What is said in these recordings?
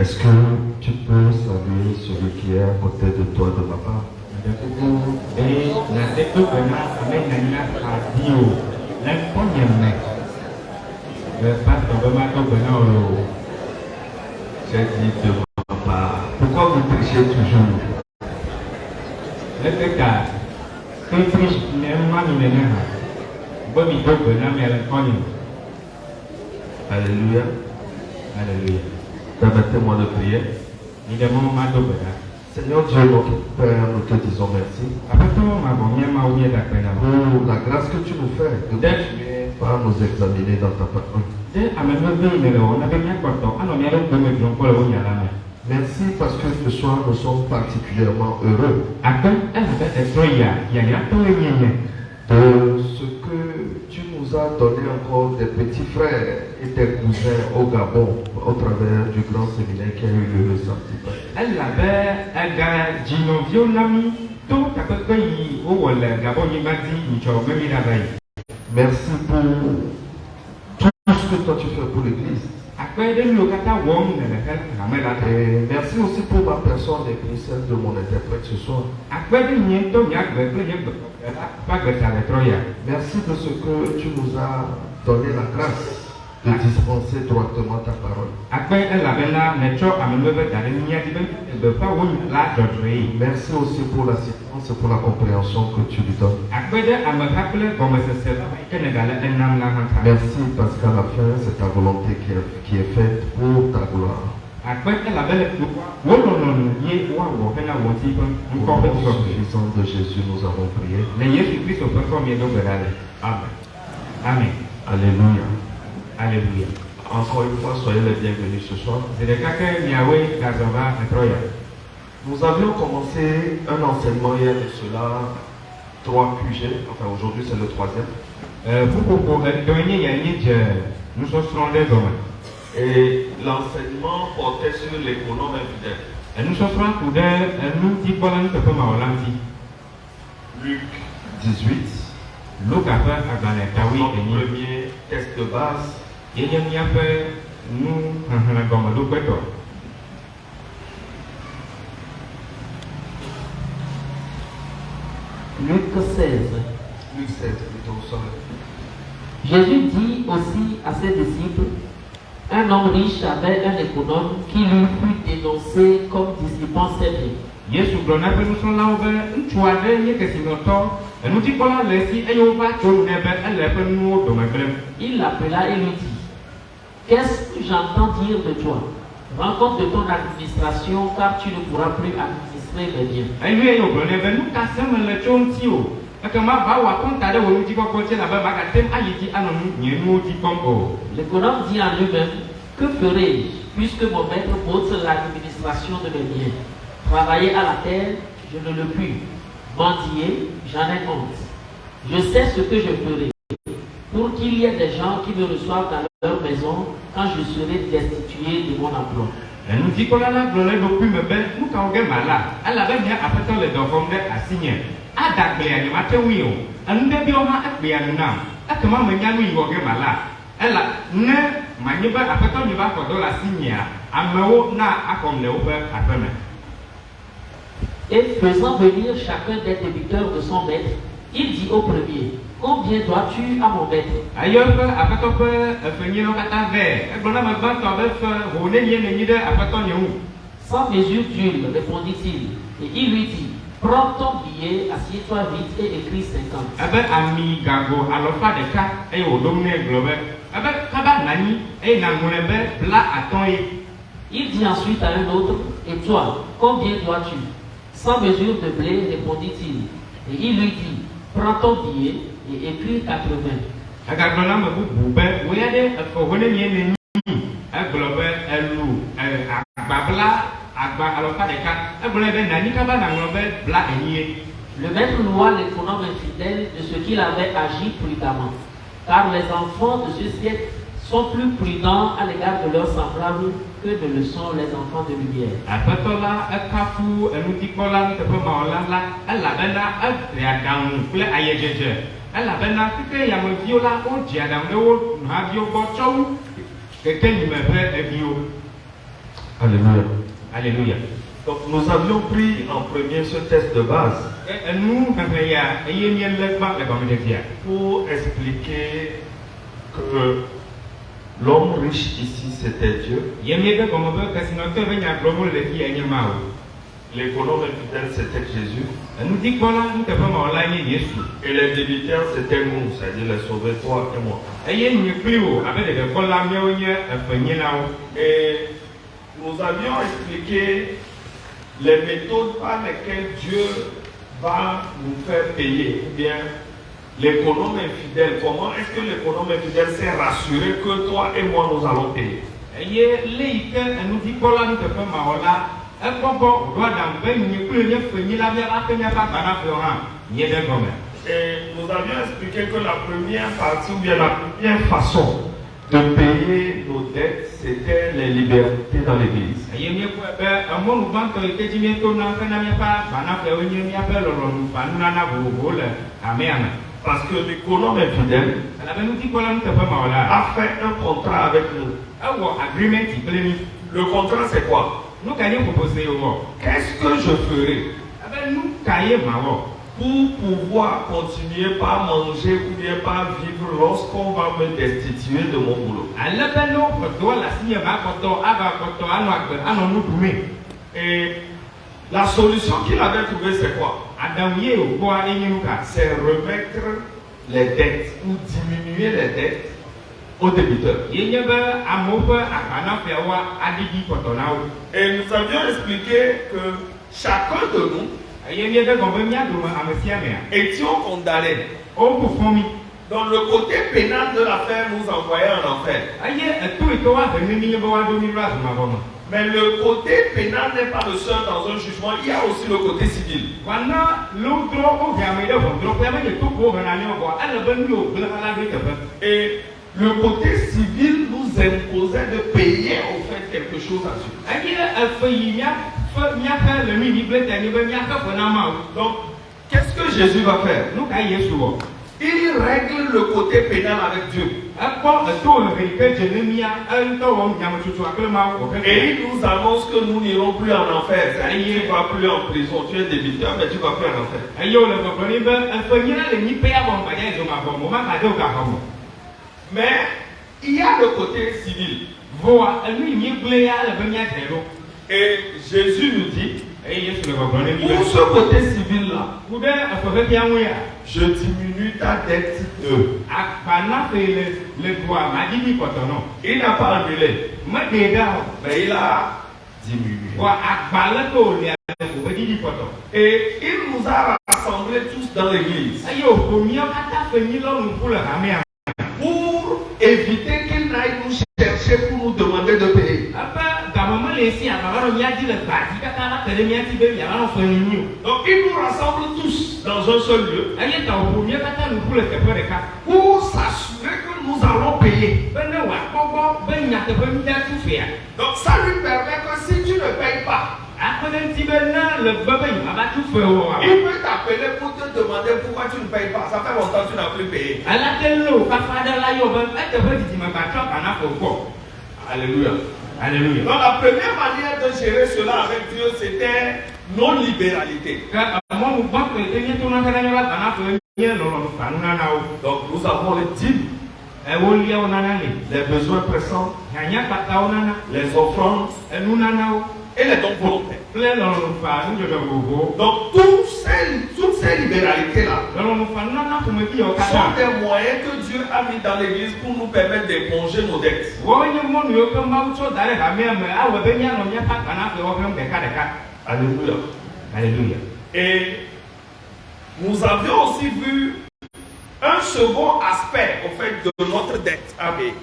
Est-ce que tu peux saluer celui qui est à côté de toi de ma part? J'ai dit de ma part. Pourquoi vous trichez toujours? Alléluia. Alléluia. Permettez-moi de prier. Seigneur Dieu, notre Père, nous te disons merci pour la grâce que tu nous fais de continuer par nous examiner dans ta parole. Merci parce que ce soir nous sommes particulièrement heureux de ce que tu nous as donné encore des petits frères et des cousins au Gabon au travers du grand séminaire qui a eu lieu le samedi passé. Merci pour tout ce que toi tu fais pour l'Église. Et merci aussi pour ma personne et pour celle de mon interprète ce soir. Merci de ce que tu nous as donné la grâce de dispenser droitement ta parole. Merci aussi pour l'assistance et pour la compréhension que tu lui donnes. Merci parce qu'à la fin, c'est ta volonté qui est faite pour ta gloire. Au nom suffisant de Jésus, nous avons prié. Amen. Amen. Alléluia. Alléluia. Encore une fois, soyez les bienvenus ce soir. Nous avions commencé un enseignement hier de cela, 3 QG, enfin aujourd'hui c'est le 3e. Et l'enseignement portait sur l'économe infidèle. Luc 18. Notre premier test de base. Luc 16. Luc 16, plutôt ça. Jésus dit aussi à ses disciples, un homme riche avait un économe qui lui fut dénoncé comme dissipant ses biens. Il l'appela et lui dit, qu'est-ce que j'entends dire de toi? Rends compte de ton administration, car tu ne pourras plus administrer mes biens. L'économe dit en lui-même, que ferai-je puisque mon maître pose l'administration de mes biens? Travailler à la terre, je ne le puis. Mendier, j'en ai honte. Je sais ce que je ferai pour qu'il y ait des gens qui me reçoivent dans leur maison quand je serai destitué de mon emploi. Et faisant venir chacun des débiteurs de son maître, il dit au premier, combien dois-tu à mon maître? Sans mesure d'huile, répondit-il. Et il lui dit, prends ton billet, assieds-toi vite et écris 50. Il dit ensuite à un autre, et toi, combien dois-tu? Sans mesure de blé, répondit-il. Et il lui dit, prends ton billet et écris 80. Le maître loua l'économe infidèle de ce qu'il avait agi prudemment, car les enfants de ce siècle sont plus prudents à l'égard de leurs semblables que ne le sont les enfants de lumière. Alléluia. Alléluia. Donc nous avions pris en premier ce test de base Nous, quand il y a pour expliquer que l'homme riche ici c'était Dieu, l'économe infidèle c'était Jésus, et les débiteurs c'était nous, c'est-à-dire les sauvés, toi et moi. Et nous avions expliqué les méthodes par lesquelles Dieu va nous faire payer, ou bien l'économe infidèle. Comment est-ce que l'économe infidèle s'est rassuré que toi et moi nous allons payer? Et nous avions expliqué que la première partie, ou bien la première façon de payer nos dettes, c'était les libertés dans l'église. Parce que l'économe infidèle a fait un contrat avec nous. Le contrat c'est quoi? Qu'est-ce que je ferai pour pouvoir continuer par manger ou bien par vivre lorsqu'on va me destituer de mon boulot? Et la solution qu'il avait trouvée c'est quoi? C'est remettre les dettes ou diminuer les dettes aux débiteurs. Et nous avions expliqué que chacun de nous étions condamnés. Donc le côté pénal de l'affaire nous envoyait en enfer. Mais le côté pénal n'est pas le seul dans un jugement, il y a aussi le côté civil. Et le côté civil nous imposait de payer au fait quelque chose à Dieu. Donc, qu'est-ce que Jésus va faire? Il règle le côté pénal avec Dieu. Et il nous annonce que nous n'irons plus en enfer. Tu ne vas plus en prison. Tu es débiteur, mais tu ne vas plus en enfer. Mais il y a le côté civil. Et Jésus nous dit, pour ce côté civil-là, je diminue ta dette de. Il n'a pas annulé, mais il a diminué. Et il nous a rassemblés tous dans l'église pour éviter qu'il n'aille nous chercher pour nous demander de payer. Donc il nous rassemble tous dans un seul lieu pour s'assurer que nous allons payer. Donc ça lui permet que si tu ne payes pas, il peut t'appeler pour te demander pourquoi tu ne payes pas. Ça fait longtemps que tu n'as plus payé. Alléluia. Alléluia. Donc la première manière de gérer cela avec Dieu, c'était non-libéralité. Donc nous avons les dîmes, les besoins pressants, les offrandes et les dons volontaires. Donc toutes ces libéralités-là sont des moyens que Dieu a mis dans l'église pour nous permettre d'éponger nos dettes. Alléluia. Alléluia. Et nous avions aussi vu un second aspect au fait de notre dette à payer.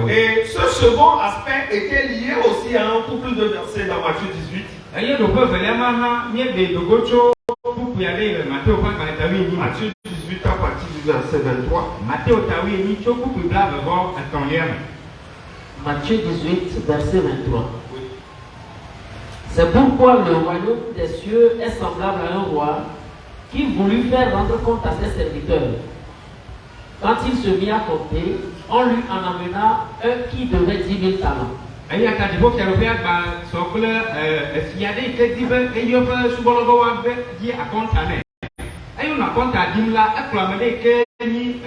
Et ce second aspect était lié aussi à un couple de versets dans Matthieu 18. Matthieu 18 à partir du verset 23. Matthieu 18, verset 23. C'est pourquoi le royaume des cieux est semblable à un roi qui voulut faire rendre compte à ses serviteurs. Quand il se mit à compter, on lui en amena un qui devait 10 000 talents. eya ta dibo fiaro be agba so kple fiade ke di be eyo be subologo wa be di akonta ne eyo na akonta dimla eklo me ke ni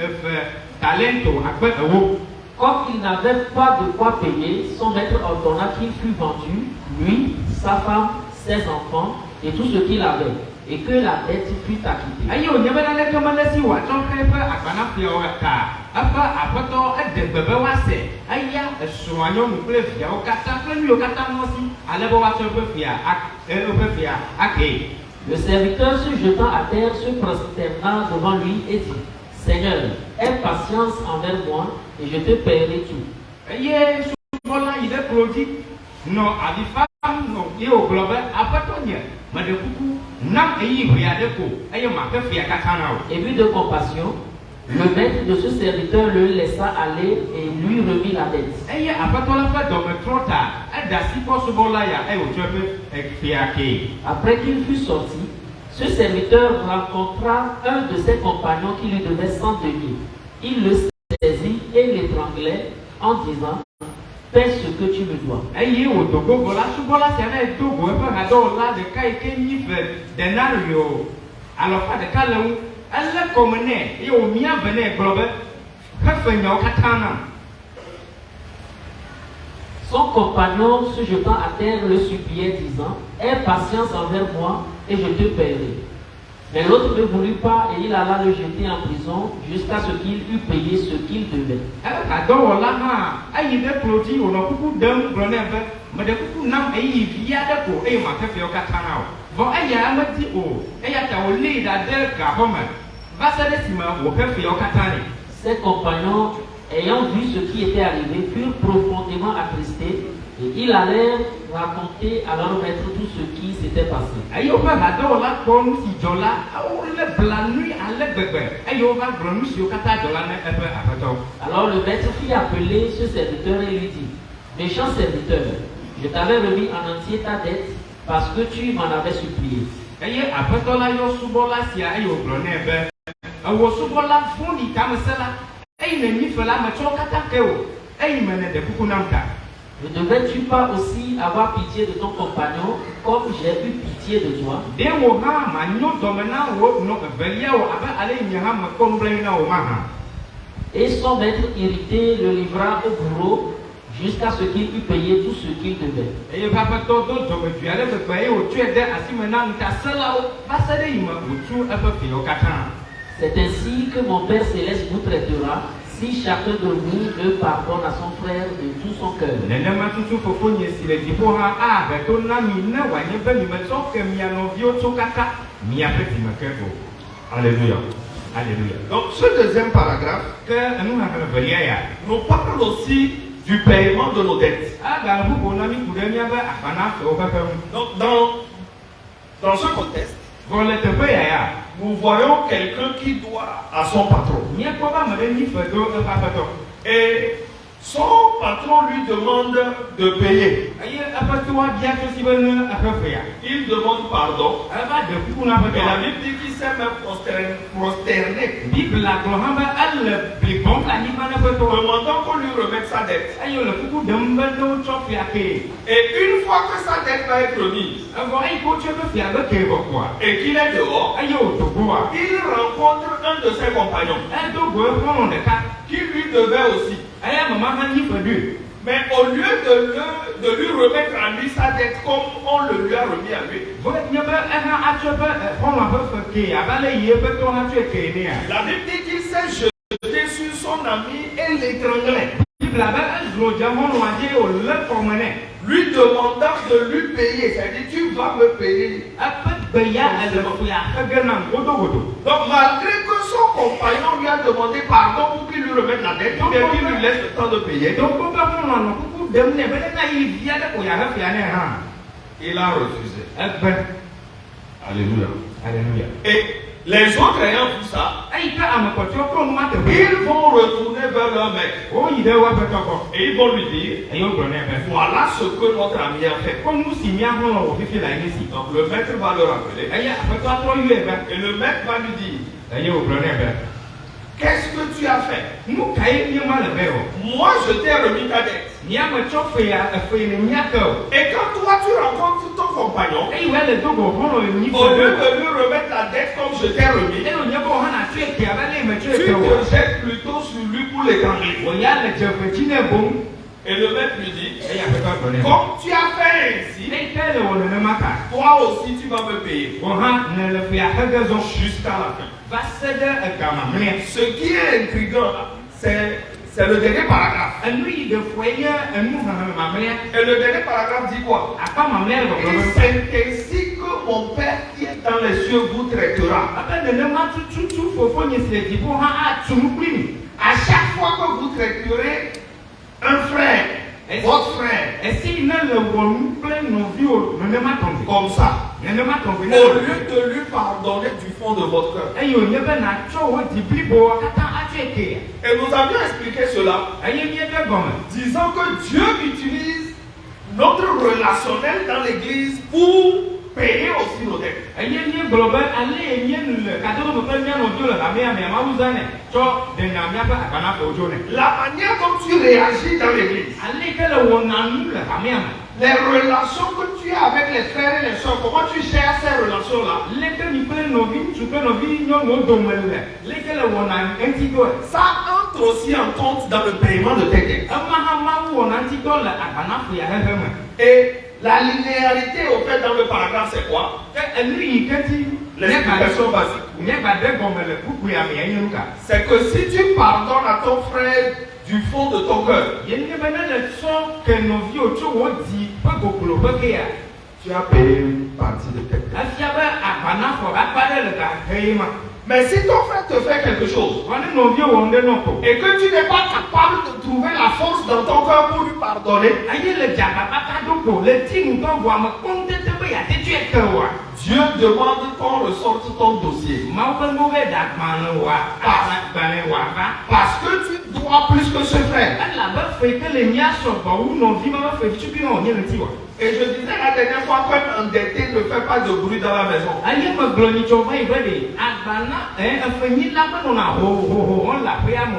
talento agbe ewo. Comme il n'avait pas de quoi payer, son maître ordonna qu'il fût vendu, lui, sa femme, ses enfants et tout ce qu'il avait, et que la dette fût acquittée. Ayo nyebena le kemana si wa ton krepe agbana fiao ka apa apoto edebebe wa se aya esuanyo mukle fiao kata plenu kata mosi alebo wa ton fia fia ake. Le serviteur se jetant à terre se prosterna devant lui et dit: Seigneur, aie patience envers moi et je te paierai tout. Aye subola ide prodi no adifa no ye o globe apatonye made kuku nam eyi huade ko aye ma ke fia kata na o. Et vu de compassion, le maître de ce serviteur le laissa aller et lui remit la dette. Aye apatola fa do me trota adasi ko subola ya aye o jobe fia ke. Après qu'il fut sorti, ce serviteur rencontra un de ses compagnons qui lui devait 100 deniers. Il le saisit et l'étranglait en disant: Paie ce que tu me dois. Aye o dogo bola subola se na dogo e fa gado la de kai ke ni fe denario alofa de kalewu elle komene e o mia bene globe ka fe nya o katana. Son compagnon, se jetant à terre, le suppliait, disant: Aie patience envers moi et je te paierai. Mais l'autre ne voulut pas et il alla le jeter en prison jusqu'à ce qu'il eût payé ce qu'il devait. Ses compagnons, ayant vu ce qui était arrivé, furent profondément attristés et ils allèrent raconter à leur maître tout ce qui s'était passé. Alors le maître fit appeler ce serviteur et lui dit: Méchant serviteur, je t'avais remis en entier ta dette parce que tu m'en avais supplié. Ne devais-tu pas aussi avoir pitié de ton compagnon comme j'ai eu pitié de toi? Et son maître irrité le livra au bourreau jusqu'à ce qu'il eût payé tout ce qu'il devait. C'est ainsi que mon Père Céleste vous traitera si chacun de vous ne pardonne à son frère de tout son cœur. Alléluia. Alléluia. Donc ce deuxième paragraphe nous parle aussi du paiement de nos dettes. Donc dans ce contexte, nous voyons quelqu'un qui doit à son patron. Et son patron lui demande de payer. Il demande pardon. Et la Bible dit qu'il s'est même prosterné, demandant qu'on lui remette sa dette. Et une fois que sa dette va être remise, et qu'il est dehors, il rencontre un de ses compagnons qui lui devait aussi. Mais au lieu de lui remettre à lui sa dette comme on le lui a remis à lui, la Bible dit qu'il s'est jeté sur son ami et l'étranglait, lui demandant de lui payer. C'est-à-dire, tu vas me payer. Donc malgré que son compagnon lui a demandé pardon pour qu'il lui remette la dette, ou bien qu'il lui laisse le temps de payer, il a refusé. Alléluia. Alléluia. Et les autres ayant vu ça, ils vont retourner vers leur maître. Et ils vont lui dire: voilà ce que notre ami a fait. Donc le maître va le rappeler. Et le maître va lui dire: Qu'est-ce que tu as fait? Nous caillons mal le verre. Moi, je t'ai remis ta dette. Ni à me chauffer à faire une miaque. Et quand toi, tu rencontres ton compagnon, Et ouais, le dogo, on le niveau. au lieu de lui remettre la dette comme je t'ai remis, Et on y a beau on a tué qui avait les me tu tuer. te jettes plutôt sur lui pour l'étrangler. On y a le petit bon. Et le maître lui dit, Et il y a pas de comme tu as fait ainsi, Et tel on ne m'a toi aussi tu vas me payer on a ne le fait à raison jusqu'à la fin. va céder à gamin. Ce qui est intriguant, c'est le dernier paragraphe. Lui, de foyer, nous, ma mère. Et le dernier paragraphe dit quoi? À part ma mère, Et c'est ainsi que mon Père qui est dans les cieux vous traitera. après, ne m'a tout, faut se dit pour À chaque fois que vous traiterez un frère, votre frère, et si il ne le voit plein nos vieux, ne m'a tombé. comme ça, Ne m'a tombé. au lieu de lui pardonner du fond de votre cœur. Et il y a bien un show de Bibo, Et nous avions expliqué cela, disant que Dieu utilise notre relationnel dans l'église pour payer aussi nos dettes. La manière dont tu réagis dans l'église, les relations que tu as avec les frères et les soeurs, comment tu gères ces relations-là, ça entre aussi en compte dans le paiement de tes dettes. Et la linéarité au fait dans le paragraphe, c'est quoi? L'explication basique. C'est que si tu pardonnes à ton frère du fond de ton cœur, tu as payé une partie de tes dettes. Mais si ton frère te fait quelque chose et que tu n'es pas capable de trouver la force dans ton cœur pour lui pardonner, Dieu demande qu'on ressorte ton dossier. Parce que tu dois plus que ce frère. Et je disais la dernière fois qu'un endetté ne fait pas de bruit dans la maison.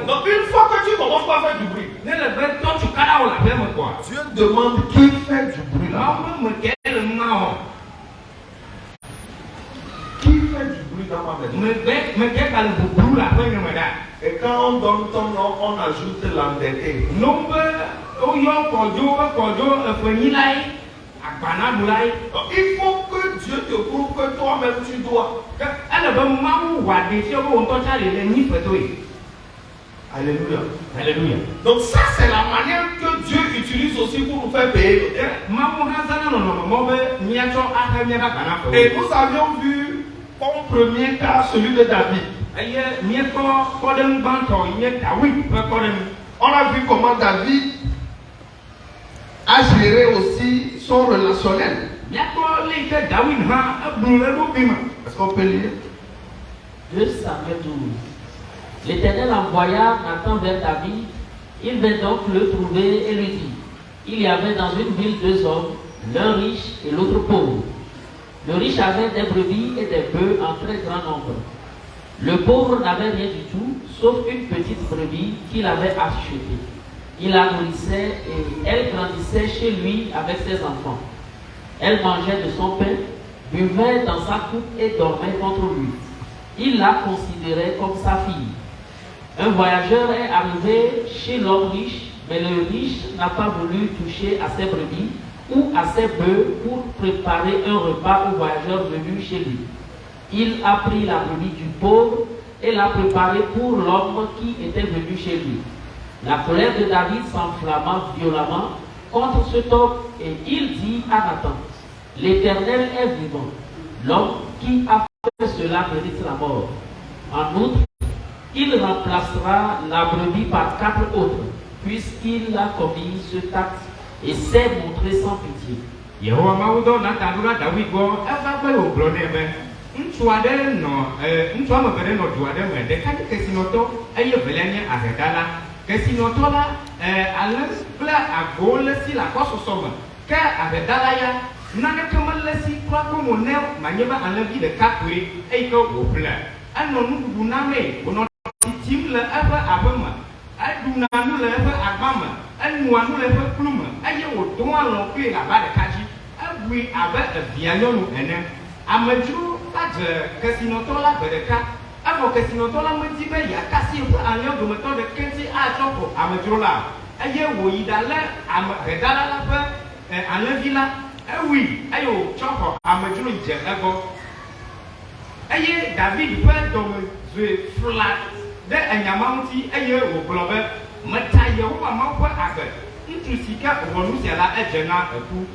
Donc une fois que tu commences par faire du bruit, Dieu demande qui fait du bruit là. Qui fait du bruit dans ma maison? Et quand on donne ton nom, on ajoute l'endetté. Il faut que Dieu te prouve que toi-même tu dois. Alléluia. Alléluia. Donc ça c'est la manière que Dieu utilise aussi pour nous faire payer. Et nous avions vu comme premier cas celui de David. On a vu comment David a géré aussi son relationnel. Est-ce qu'on peut lire? 2 Samuel 12. L'Éternel envoya Nathan vers David. Il vint donc le trouver et lui dit: il y avait dans une ville 2 hommes, l'un riche et l'autre pauvre. Le riche avait des brebis et des bœufs en très grand nombre. Le pauvre n'avait rien du tout, sauf une petite brebis qu'il avait achetée. Il la nourrissait et elle grandissait chez lui avec ses enfants. Elle mangeait de son pain, buvait dans sa coupe et dormait contre lui. Il la considérait comme sa fille. Un voyageur est arrivé chez l'homme riche, mais le riche n'a pas voulu toucher à ses brebis ou à ses bœufs pour préparer un repas au voyageur venu chez lui. Il a pris la brebis du pauvre et l'a préparée pour l'homme qui était venu chez lui. La colère de David s'enflamma violemment contre cet homme et il dit à Nathan: l'Éternel est vivant. L'homme qui a fait cela mérite la mort. En outre, il remplacera la brebis par 4 autres, puisqu'il a commis ce acte et s'est montré sans pitié. titim le eƒe aƒe me, eɖuna nu le eƒe agba me, enua nu le eƒe kplu me, eye wòdo alɔ kple aba ɖeka dzi, ebui abe evia nyɔnu ene. Amedzro va dze kesinɔtɔ la gbe ɖeka, evɔ kesinɔtɔ la medi be yeakasi eƒe alẽwo dometɔ ɖeke ŋuti atsɔ ƒo amedzro la, eye wòyi ɖalé heɖala la ƒe alẽvi la, ewui eye wòtsɔ xɔ amedzro dze egbɔ. Eye David ƒe dɔmedzoe fla ɖe enyama ŋuti eye wògblɔ be meta Yehowa Mawu ƒe agbe, ŋutsu si ke wɔ nu sia la edze na eku.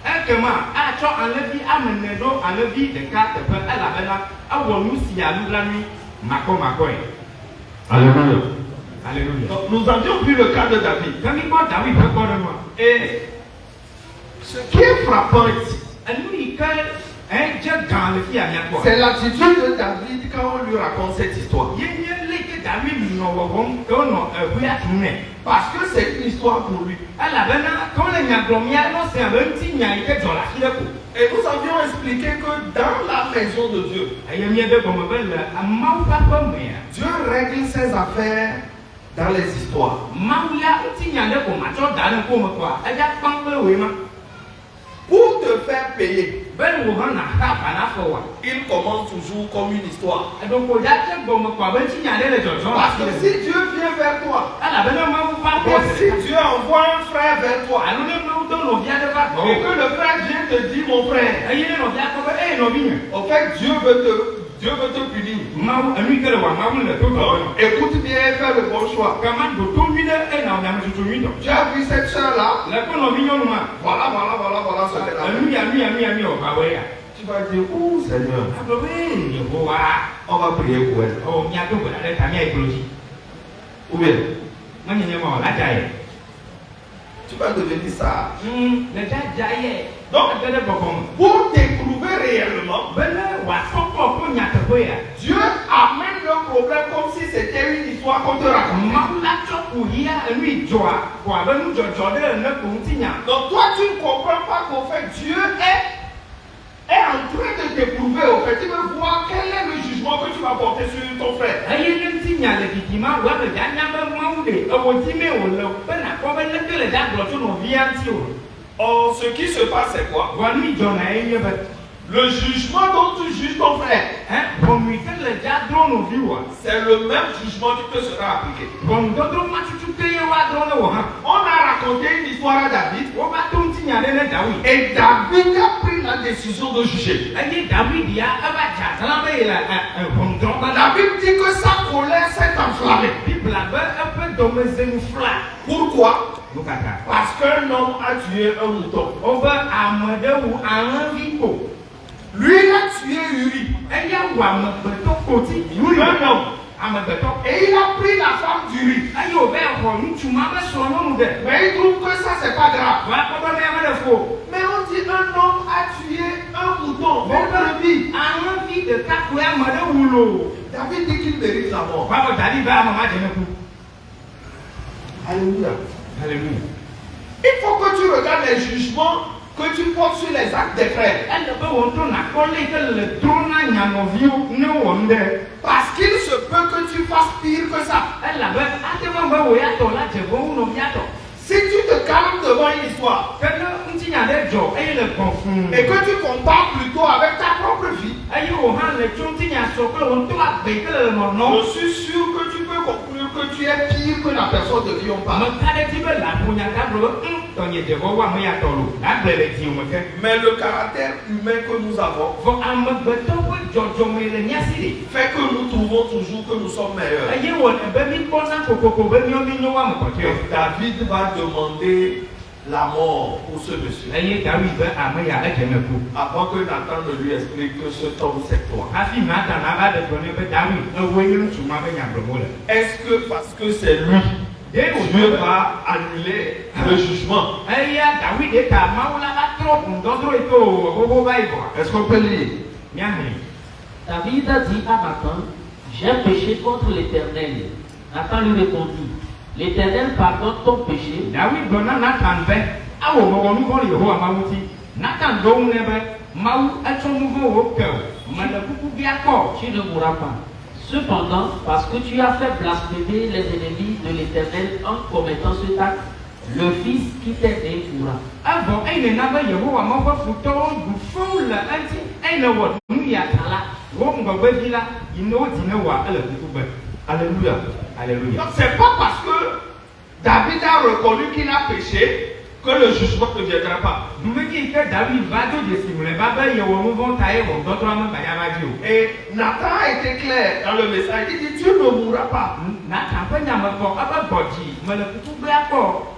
Ekema atsɔ alẽvi ame ene ɖo alẽvi ɖeka teƒe elabena ewɔ nu sia nublanui makɔmakɔe. Alléluia. Alléluia. Donc, nous avions vu le cas de David. Kami kpɔ David ƒe kpɔɖeŋua. Et ce qui est frappant ici, Enu yi ke dze gã le fi ya miakpɔ. c'est l'attitude de David quand on lui raconte cette histoire. Yenye leke David nɔ wɔwɔm ke wonɔ eʋea tum nɛ. Parce que c'est une histoire pour lui. Elabena ke wole nya gblɔm ya nɔ se abe ŋuti nya yi ke dzɔ le afi ɖe ko. Et nous avions expliqué que dans la maison de Dieu, Eye míede gɔme be le Mawu ƒe aƒe mea, Dieu règle ses affaires dans les histoires. Mawu ya ŋuti nya ɖe ko matsɔ da ɖe ŋkume koa, edza kpam kple woe ma. Pour te faire payer, Be wò hã nàxa bana fɔ wa. il commence toujours comme une histoire. Eɖoko dza tse gɔme koa be ŋuti nya ɖe le dzɔdzɔm. Parce que si Dieu vient vers toi, Elabena Mawu ƒe aƒe et si Dieu envoie un frère vers toi, alo ne Mawu do nɔvia ɖe va et que gbɔ. le frère vient te dire, mon frère, Eye ne nɔvia kpɔ be nɔvinye. en fait, Dieu veut te punir. Mawu enu yi ke le wɔ Mawu le to tɔ Donc, be. écoute bien et fais le bon choix. Kama ɖo to nyui ɖe eye na ame tutu nyui tɔ. Tu as vu cette soeur-là? Le kple nɔvi nyɔnu ma. Voilà ce qu'elle a fait. Enu ya ɔba wɔ ya. Tu vas dire, oh Seigneur, Agblɔ be Yehowa, on va prier pour elle. o miado gbe ɖe ta miayi klo dzi. Ou bien, Menyenye ma o la dza yɛ. tu vas devenir ça. Le dza yɛ. Donc, Ede ɖe bɔbɔ me. pour t'éprouver réellement, Be ne wòakpɔkpɔ kpɔ nyateƒe ya. Dieu amène le problème comme si c'était une histoire qu'on te raconte. Mawu la tsɔ ƒo yia enu yi dzɔa ko abe nudzɔdzɔ ɖe ene ko ŋuti nya. Donc toi, tu ne comprends pas qu'au fait, Dieu est en train de t'éprouver. Au fait, tu veux voir quel est le jugement que tu vas porter sur ton frère. Eye ne ŋuti nya le didima wɔ be dza nya be Mawu ɖe ewɔ dzi me wòle be nakpɔ be leke le dza gblɔ tso nɔvia ŋuti o. Or, ce qui se passe, c'est quoi? Vɔ nu yi dzɔna ye nye be Le jugement dont tu juges ton frère, ʋɔnu yi ke le dza drɔ̃ nɔvi woa. c'est le même jugement qui te sera appliqué. Ʋɔnudɔdrɔ̃ ma tutu ke ye woadrɔ̃ le wɔ hã. On a raconté une histoire à David Wova to ŋuti nya ɖe ne David. et David a pris la décision de juger. Eye David ya eva dze aglã be ye le ʋɔnudrɔ̃ƒe la. David dit que sa colère s'est enflammée. Bibla be eƒe dɔmezenu fla. Pourquoi? Nu kaka. Parce qu'un homme a tué un mouton. Wobe ame ɖe wu alẽvi ko. Lui, il a tué Uri. Eya wu amegbetɔ koti. Un homme. Amegbetɔ. Et il a pris la femme d'Uri. Eye wòbe xɔ ŋutsu ma be srɔ̃nyɔnu ɖe. Mais il trouve que ça, c'est pas grave. Va kpɔ be ne ame ɖe fo. Mais on dit un homme a tué un mouton. Wobe Une brebis. alẽvi ɖeka koe ame ɖe wu lo. David dit qu'il mérite la mort. Va wɔ daɖi be ame ma dze ne ku. Alléluia. Alléluia. Il faut que tu regardes les jugements que tu portes sur les actes des frères. Ele be wò ŋutɔ nakpɔ le ke le drɔ̃ na nyanɔviwo ne wɔ nu ɖe. Parce qu'il se peut que tu fasses pire que ça. Elabe ate be be wò ya tɔ la dze ʋɔ wu nɔvia tɔ. Si tu te calmes devant une histoire Ke ne ŋuti nya ɖe dzɔ eye le gbɔn fũu. et que tu compares plutôt avec ta propre vie, Eye wò hã le tso ŋuti nya sɔ kple wò ŋutɔ agbe ke le nɔnɔ. je suis sûr que tu peux conclure que tu es pire que la personne de qui on parle. Ame ka ɖe di be le abonya ka gblɔ be tɔnye dze ʋɔ wu ame ya tɔ lo. Agble le dzi me ke. Mais le caractère humain que nous avons Vɔ amegbetɔ ƒe dzɔdzɔme le mía si ɖe. fait que nous trouvons toujours que nous sommes meilleurs. Eye wòle be mi kpɔna kokoko be mi nyo ame kɔtɔe. Et David va demander la mort pour ce monsieur. Eye David be ame ya edze ne ku. Avant que Nathan ne lui explique que ce homme c'est toi. Hafi Natan ava ɖe gblɔ nɛ be David ewoe nye ŋutsu ma be nya gblɔm wole. Est-ce que parce que c'est lui, Dieu va annuler le jugement? Eya David ta Mawu la va trɔ ŋudɔdrɔ yi to xoxo va yi vɔa. Est-ce qu'on peut lire? Miahlẽ. David a dit à Nathan, j'ai péché contre l'Éternel. Nathan lui répondit, l'Éternel pardonne ton péché. David gblɔ na Natan be awɔ mewɔ nu vɔ̃ le Yehowa Mawu ŋuti. Natan ɖo eŋu nɛ be Mawu etsɔ nu vɔ̃ wò ke o. Mele kuku bia kpɔ. Tu ne mourras pas. Cependant, parce que tu as fait blasphémer les ennemis de l'Éternel en commettant cet acte, le Fils qui t'est né mourra. Avant, elle n'a pas Yehowa m'a fait foutre du fond là, elle n'a pas nous y a là, on va voir là, il n'a pas dit wa, elle a dit Alléluia. Alléluia. Donc c'est pas parce que David a reconnu qu'il a péché que le jugement ne viendra pas. Nous me dit que David va te dissimuler, Baba Yehowa nous vont tailler, on doit vraiment pas y avoir Dieu. Et Nathan a été clair dans le message. Il dit tu ne mourras pas. Nathan pas n'a pas fort, pas body, mais le tout blanc fort.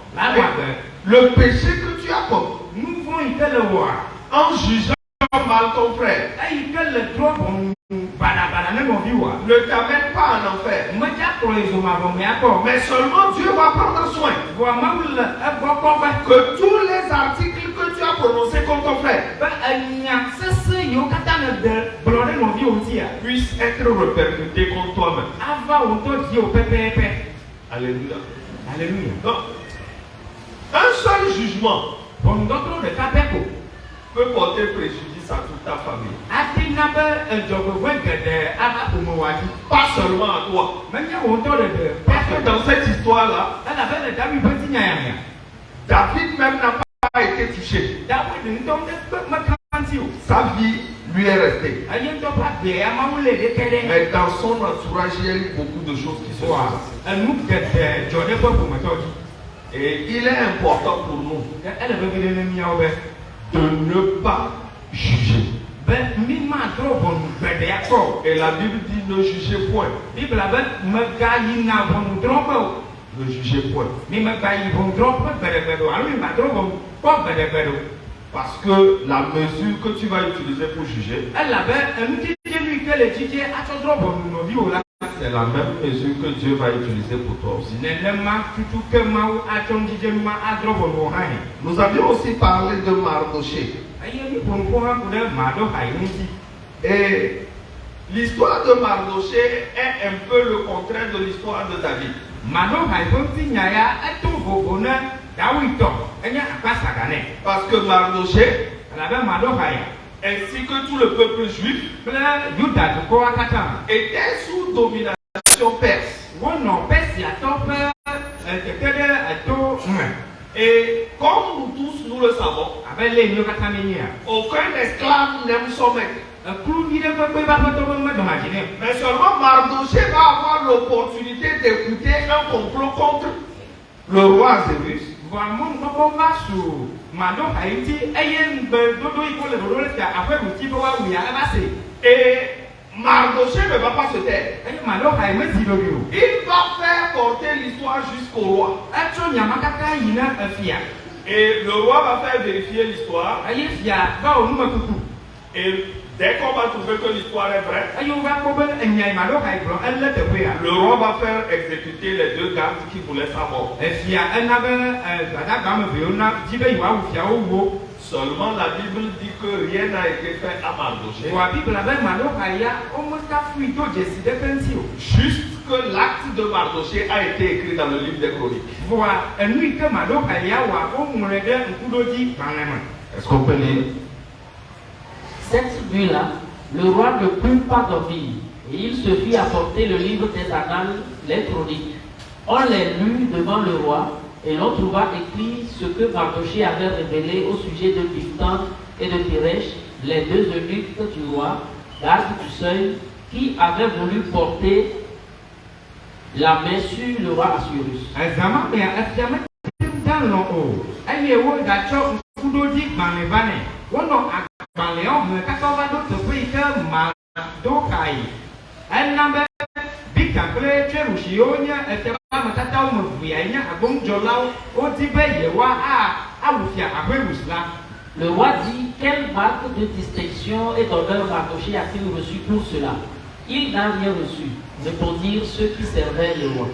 Le péché que tu as commis, nous vont y le voir. En jugeant mal ton frère, Et que le droit ne t'amène pas en enfer. Mais seulement Dieu va prendre soin que tous les articles que tu as prononcés contre ton frère puissent être répercutés contre toi-même. Alléluia. Alléluia. Donc, un seul jugement peut porter préjudice à toute ta famille. Pas seulement à toi. Parce que dans cette histoire-là, David même n'a pas été touché. Sa vie lui est restée. Mais dans son entourage, il y a eu beaucoup de choses qui se passent. Et il est important pour nous de ne pas juger. Et la Bible dit ne jugez point. Ne jugez point. Parce que la mesure que tu vas utiliser pour juger, c'est la même mesure que Dieu va utiliser pour toi aussi. Nous avions aussi parlé de Mardoché. Et l'histoire de Mardoché est un peu le contraire de l'histoire de David. Parce que Mardoché, ainsi que tout le peuple juif, était sous domination perse. Et comme nous tous nous le savons, aucun esclave n'aime son maître. Mais seulement Mardoché va avoir l'opportunité d'écouter un complot contre le roi Azéruth. Et Mardoché ne va pas se taire. Il va faire porter l'histoire jusqu'au roi. Et le roi va faire vérifier l'histoire. Et dès qu'on va trouver que l'histoire est vraie, le roi va faire exécuter les deux gardes qui voulaient sa mort. Seulement la Bible dit que rien n'a été fait à Mardoché. Juste que l'acte de Mardoché a été écrit dans le livre des Chroniques. Est-ce qu'on peut lire? Cette nuit-là, le roi ne put pas dormir, et il se fit apporter le livre des annales, les chroniques. On les lut devant le roi, et l'on trouva écrit ce que Mardoché avait révélé au sujet de Bigtan et de Teresh, les deux eunuques du roi, gardes du seuil, qui avaient voulu porter la main sur le roi Assuérus. Le roi dit, quelle marque de distinction et d'honneur Mardoché a-t-il reçu pour cela? Il n'a rien reçu, répondirent ceux qui servaient le roi.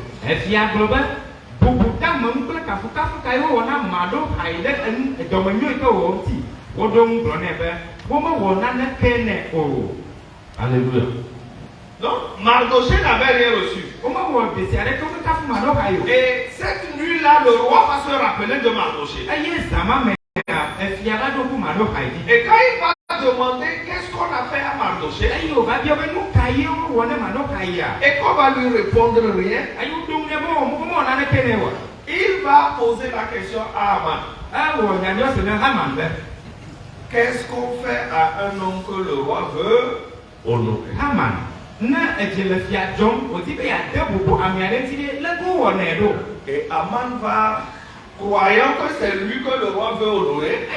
Alléluia. Donc, Mardoché n'avait rien reçu. Et cette nuit-là, le roi va se rappeler de Mardoché. Et quand il va demander qu'est-ce qu'on a fait à Mardoché, Et qu'on va lui répondre rien, il va poser la question à Aman. Qu'est-ce qu'on fait à un homme que le roi veut honorer? Et Aman va, croyant que c'est lui que le roi veut honorer,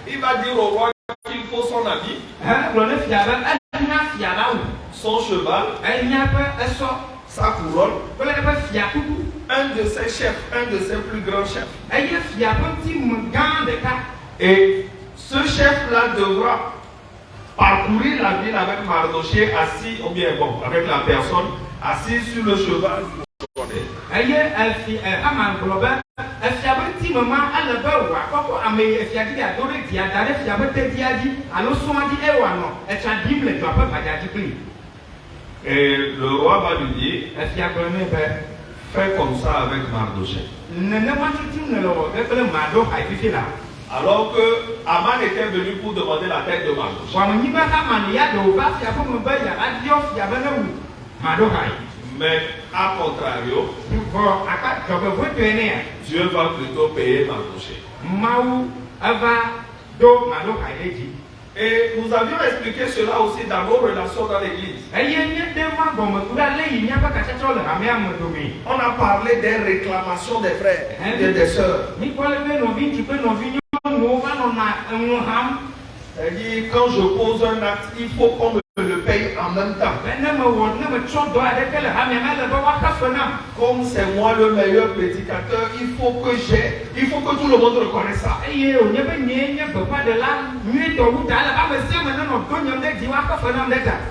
il va dire au roi qu'il faut son habit, son cheval, sa couronne, un de ses chefs, un de ses plus grands chefs. Et ce chef-là devra parcourir la ville avec Mardochée assis, ou bien bon, avec la personne assise sur le cheval. Et le roi va lui dire, fais comme ça avec Mardochée. Alors que Aman était venu pour demander la tête de Mardochée. Mais à contrario, Dieu va plutôt payer Mardochée. Et nous avions expliqué cela aussi dans nos relations dans l'église. On a parlé des réclamations des frères et des sœurs. C'est-à-dire, quand je pose un acte, il faut qu'on me le paye en même temps. Comme c'est moi le meilleur prédicateur, il faut que tout le monde reconnaisse ça.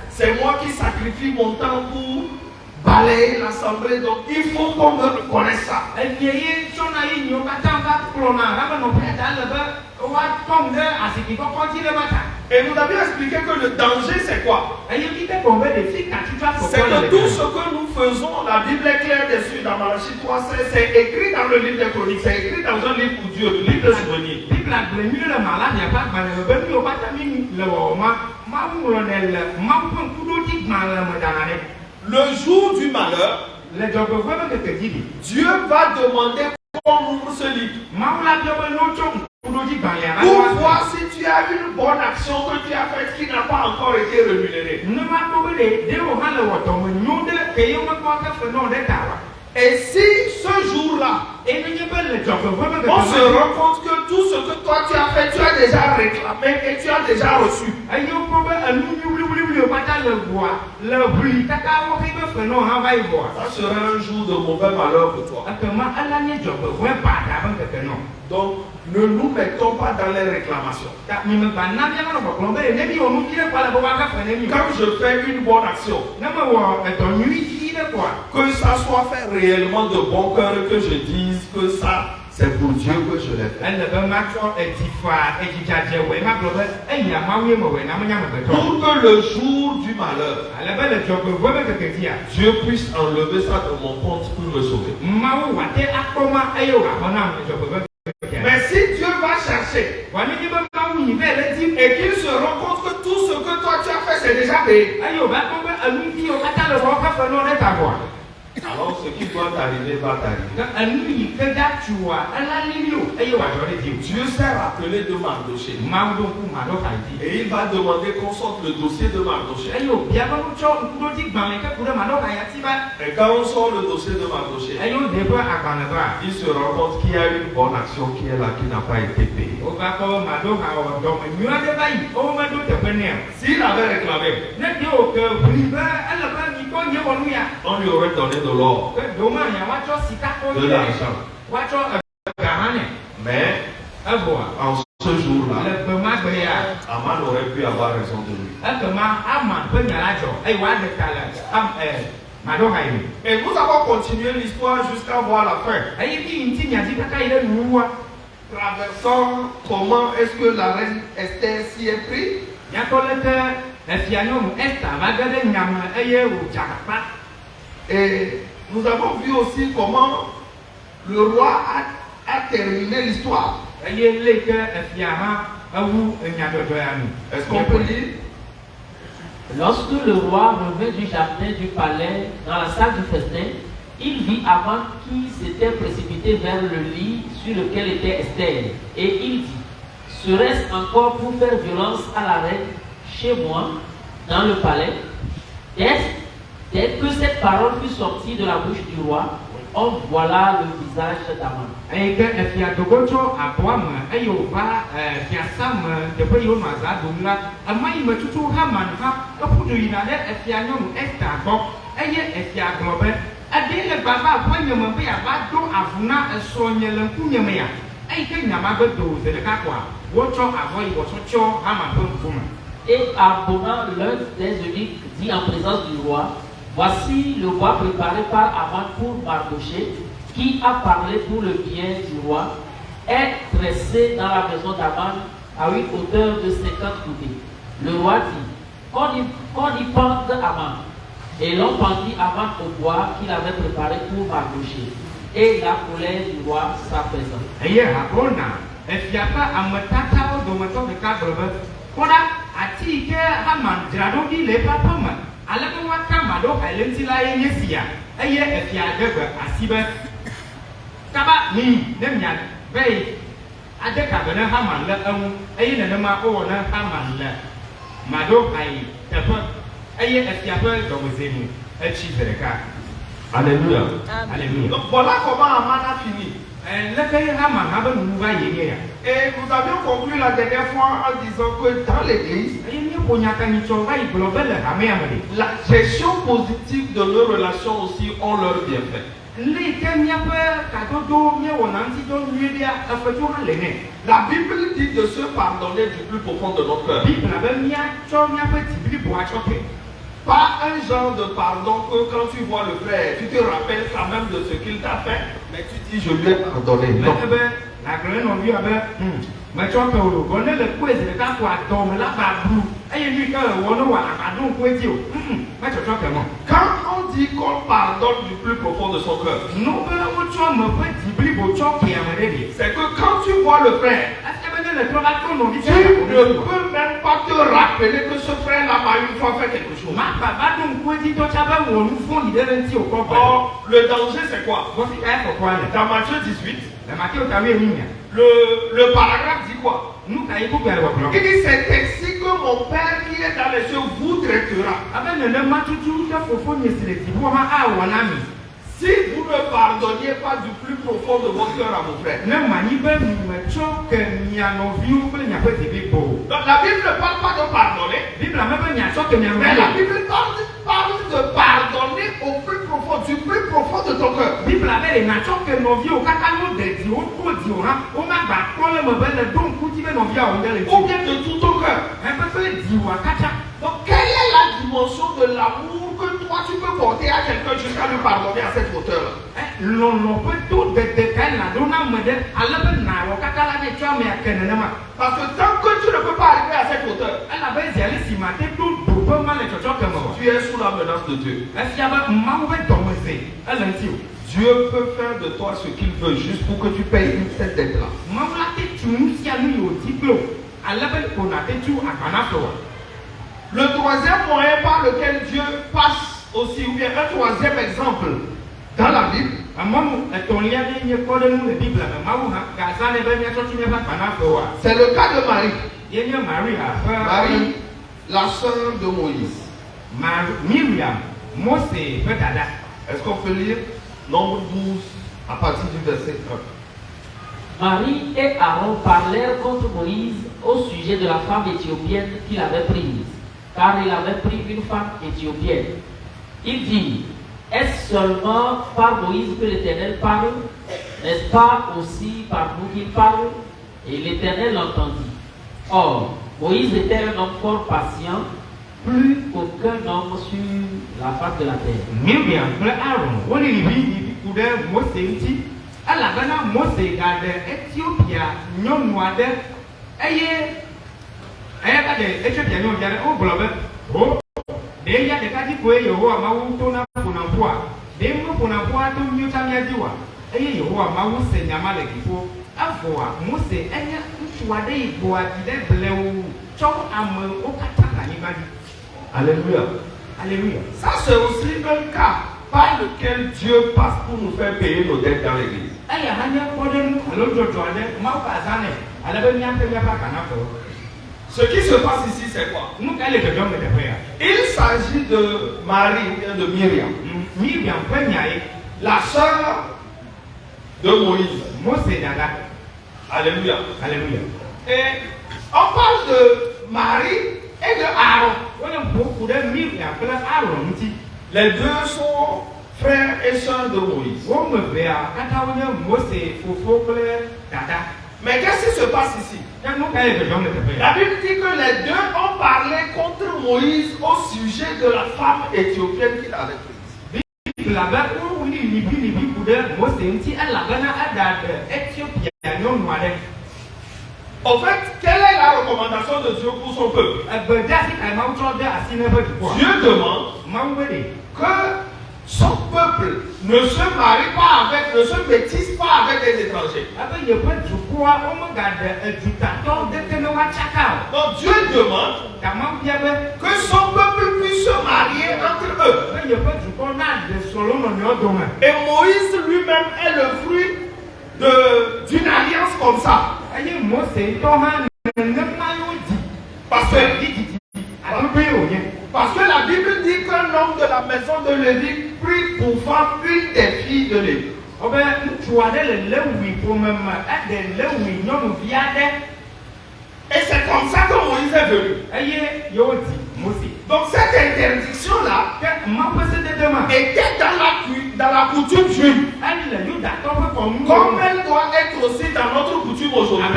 C'est moi qui sacrifie mon temps pour balayer l'assemblée, donc il faut qu'on me reconnaisse ça. Et nous avions expliqué que le danger c'est quoi? C'est que tout ce que nous faisons, la Bible est claire dessus dans Malachie 3:16, c'est écrit dans le livre des Chroniques, c'est écrit dans un livre pour Dieu, le livre de souvenirs. Le jour du malheur, Dieu va demander qu'on ouvre ce livre pour voir si tu as une bonne action que tu as faite qui n'a pas encore été rémunérée. Et si ce jour-là, on se rend compte que tout ce que toi tu as fait, tu as déjà réclamé et tu as déjà reçu. Ça sera un jour de mauvais malheur pour toi. Donc, ne nous mettons pas dans les réclamations. Quand je fais une bonne action, que ça soit fait réellement de bon cœur et que je dise que ça, c'est pour Dieu que je l'ai fait. Pour que le jour du malheur, Dieu puisse enlever ça de mon compte pour me sauver. Mais si Dieu va chercher et qu'il se rend compte que tout ce que toi tu as fait c'est déjà payé, alors ce qui doit t'arriver va t'arriver. Dieu s'est rappelé de Mardochée. Et il va demander qu'on sorte le dossier de Mardochée. Et quand on sort le dossier de Mardochée, il se rend compte qu'il y a une bonne action qui est là, qui n'a pas été payée. S'il avait réclamé, on lui aurait donné de l'or, de l'argent. Mais en ce jour-là, Aman aurait pu avoir raison de lui. Et nous avons continué l'histoire jusqu'à voir la fin. Traversant comment est-ce que la reine Esther s'y est prise. Et nous avons vu aussi comment le roi a terminé l'histoire. Est-ce qu'on peut lire? Lorsque le roi revint du jardin du palais dans la salle du festin, il vit Aman qui s'était précipité vers le lit sur lequel était Esther. Et il dit, serait-ce encore pour faire violence à la reine chez moi, dans le palais? Dès que cette parole fut sortie de la bouche du roi, on voilà le visage d'Aman. Et que Fiadogocho à Boam, Ayoba, Fiasam, de Payonaza, Dumla, a Maïma Tutu Haman, a Puduina, a Fianon, Estabo, Aye, Fia Globe, a Dele Baba, when you may have Bado, Avuna, a Sonia Lampunia, I think Namago, the Kakwa, watch your avoid, watch your Haman, woman. Et Abona, l'un des eunuques, dit en présence du roi, voici le bois préparé par Aman pour Mardoché, qui a parlé pour le bien du roi, est dressé dans la maison d'Aman à une hauteur de 50 coudées. Le roi dit, qu'on y pende Aman. Et l'on pendit Aman au bois qu'il avait préparé pour Mardoché. Et la colère du roi s'apaisa. Et Abona, et Fiapa a Matata au domaton de Cabre. Koda, a Tika Haman, Dradogi, les papaman. Alors Kamado, Alentila et Yesia, Aye, et Fiadeba, Asiba Kaba, me, Demian, Bay, Adekabana Haman, Aye, and Nama Ona Haman, Mado, Aye, Tapa, Aye, et Fiapa, Domozemu, et Chivereka. Alléluia. Alléluia. Donc voilà comment Aman a fini. Et nous avions conclu la dernière fois en disant que dans l'église, la gestion positive de nos relations aussi ont leur bienfait. La Bible dit de se pardonner du plus profond de notre cœur. Pas un genre de pardon que quand tu vois le frère, tu te rappelles quand même de ce qu'il t'a fait, mais tu dis je lui ai pardonné. Non. Quand on dit qu'on pardonne du plus profond de son cœur, c'est que quand tu vois le frère, tu ne peux même pas te rappeler que ce frère-là m'a une fois fait quelque chose. Or, le danger c'est quoi? Dans Matthieu 18, le paragraphe dit quoi? Il dit c'est ainsi que mon Père qui est dans les cieux vous traitera. Si vous ne pardonniez pas du plus profond de votre cœur à vos frères. Donc la Bible ne parle pas de pardonner. Mais la Bible parle de pardonner au plus profond, du plus profond de ton cœur. Ou bien de tout ton cœur. Donc quelle est la dimension de l'amour que toi tu peux porter à quelqu'un jusqu'à lui pardonner à cette hauteur-là? Parce que tant que tu ne peux pas arriver à cette hauteur, tu es sous la menace de Dieu. Dieu peut faire de toi ce qu'il veut juste pour que tu payes cette dette-là. Le troisième moyen par lequel Dieu passe aussi, ou bien un troisième exemple dans la Bible, c'est le cas de Marie. Marie, la sœur de Moïse. Est-ce qu'on peut lire Nombre 12 à partir du verset 1? Marie et Aaron parlèrent contre Moïse au sujet de la femme éthiopienne qu'il avait prise, car il avait pris une femme éthiopienne. Il dit, est-ce seulement par Moïse que l'Éternel parle? N'est-ce pas aussi par nous qu'il parle? Et l'Éternel l'entendit. Or, Moïse était un homme fort patient, plus qu'aucun homme sur la face de la terre. Alabana Mose gade Ethiopia nyɔnu aɖe eye ka de Ethiopia nyɔnu aɖe o gblɔ be o ɖe ya ɖeka dzi koe Yehowa Mawu to na ƒonaƒoa ɖe ŋu ƒonaƒoa to mío tsa mía dzi wa eye Yehowa Mawu se nyama le dziƒo evɔa Mose enye ŋutsu Alléluia. Alléluia. Ça c'est aussi un cas par lequel Dieu passe pour nous faire payer nos dettes dans l'église. Ce qui se passe ici, c'est quoi? Il s'agit de Marie ou bien de Myriam, la sœur de Moïse. Alléluia. Alléluia. Et on parle de Marie et de Aaron. Les deux sont frères et sœurs de Moïse. Mais qu'est-ce qui se passe ici? La Bible dit que les deux ont parlé contre Moïse au sujet de la femme éthiopienne qu'il avait prise. En fait, quelle est la recommandation de Dieu pour son peuple? Dieu demande que son peuple ne se marie pas avec, ne se métisse pas avec des étrangers. Donc Dieu demande que son peuple puisse se marier entre eux. Et Moïse lui-même est le fruit d'une alliance comme ça. Parce que la Bible dit qu'un homme de la maison de Lévi prit pour femme une des filles de Lévi. Et c'est comme ça que Moïse est venu. Donc cette interdiction-là était dans la coutume juive. Comme elle doit être aussi dans notre coutume aujourd'hui.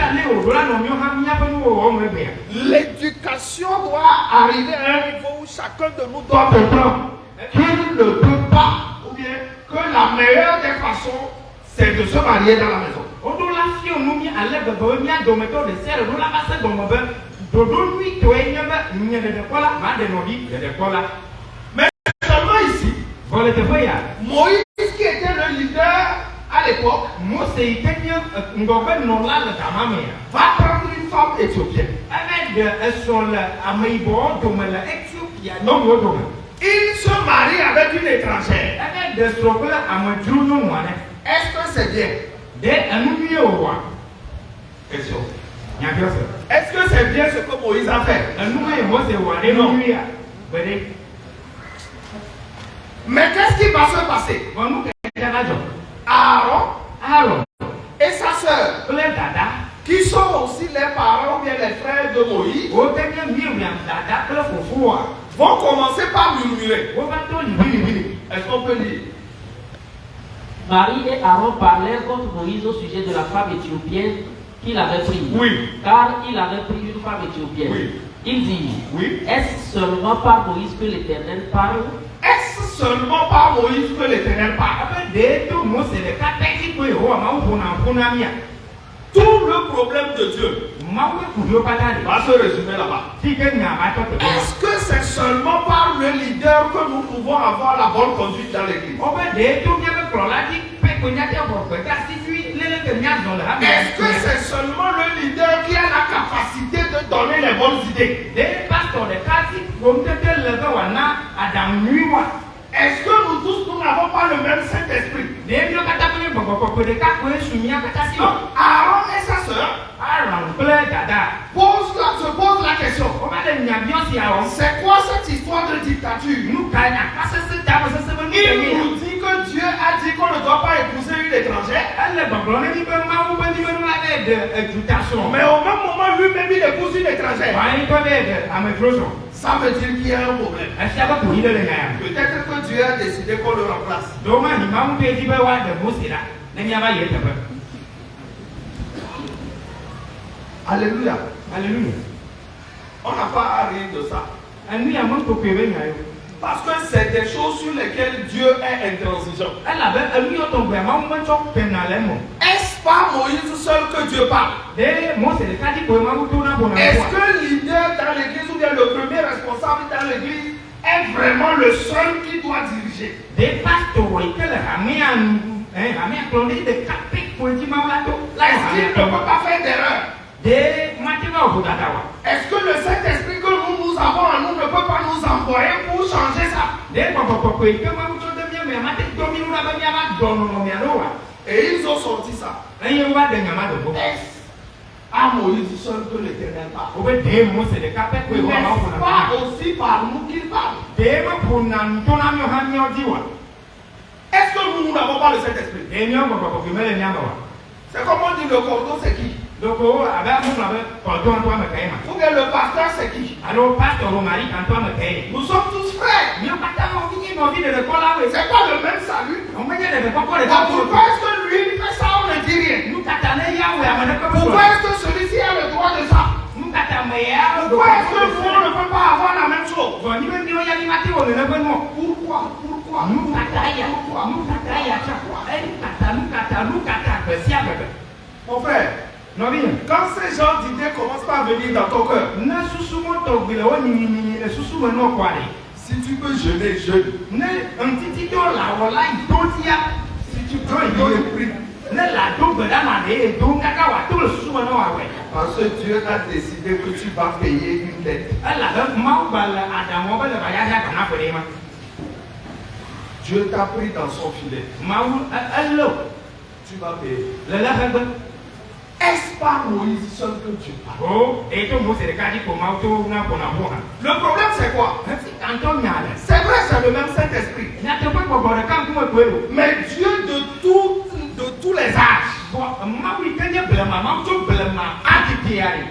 L'éducation doit arriver à un niveau où chacun de nous doit comprendre qu'il ne peut pas, ou bien que la meilleure des façons, c'est de se marier dans la maison. Mais seulement ici, Moïse qui était le leader à l'époque va prendre une femme éthiopienne. Il se marie avec une étrangère. Est-ce que c'est bien? Question. Est-ce que c'est bien ce que Moïse a fait? Non. Mais qu'est-ce qui va se passer? Aaron et sa sœur, qui sont aussi les parents ou bien les frères de Moïse, vont commencer par murmurer. Est-ce qu'on peut lire? Marie et Aaron parlèrent contre Moïse au sujet de la femme éthiopienne qu'il avait prise. Oui. Car il avait pris une femme éthiopienne. Oui. Il dit, Oui. est-ce seulement par Moïse que l'Éternel parle? Est-ce seulement par Moïse que l'Éternel parle? Tout le problème de Dieu va se résumer là-bas. Est-ce que c'est seulement par le leader que nous pouvons avoir la bonne conduite dans l'église? Est-ce que c'est seulement le leader qui a la capacité de donner les bonnes idées? Est-ce que nous tous, nous n'avons pas le même Saint-Esprit? Aaron et sa sœur se posent la question. C'est quoi cette histoire de dictature? Il nous dit que Dieu a dit qu'on ne doit pas épouser une étrangère. Mais au même moment, lui-même, il épouse une étrangère. Ça veut dire qu'il y a un problème. Peut-être que Dieu a décidé qu'on le remplace. Alléluia. Alléluia. On n'a pas à rire de ça. Parce que c'est des choses sur lesquelles Dieu est intransigeant. Est-ce pas Moïse seul que Dieu parle? Est-ce que le leader dans l'église ou bien le premier responsable dans l'église est vraiment le seul qui doit diriger? Est-ce qu'il ne peut pas faire d'erreur? Est-ce que le Saint-Esprit que nous avons en nous ne peut pas nous envoyer pour changer ça? Et ils ont sorti ça. Est-ce à Moïse seul que l'Éternel parle? N'est-ce pas aussi par nous qu'il parle? Est-ce que nous n'avons pas le Saint-Esprit? C'est comme on dit le cordon, c'est qui? Ou bien le pasteur, c'est qui? Nous sommes tous frères. C'est pas le même salut. Pourquoi est-ce que lui il fait ça, on ne dit rien? Pourquoi est-ce que celui-ci a le droit de ça? Pourquoi est-ce que nous on ne peut pas avoir la même chose? Pourquoi? Mon frère, quand ces genres d'idées commencent pas à venir dans ton cœur, si tu peux jeûner, jeûne. Si tu peux prier, prie. Parce que Dieu a décidé que tu vas payer une dette. Dieu t'a pris dans son filet. Tu vas payer. Est-ce pas Moïse seul que Dieu parle? Le problème c'est quoi? C'est vrai, c'est le même Saint-Esprit. Mais Dieu de tous les âges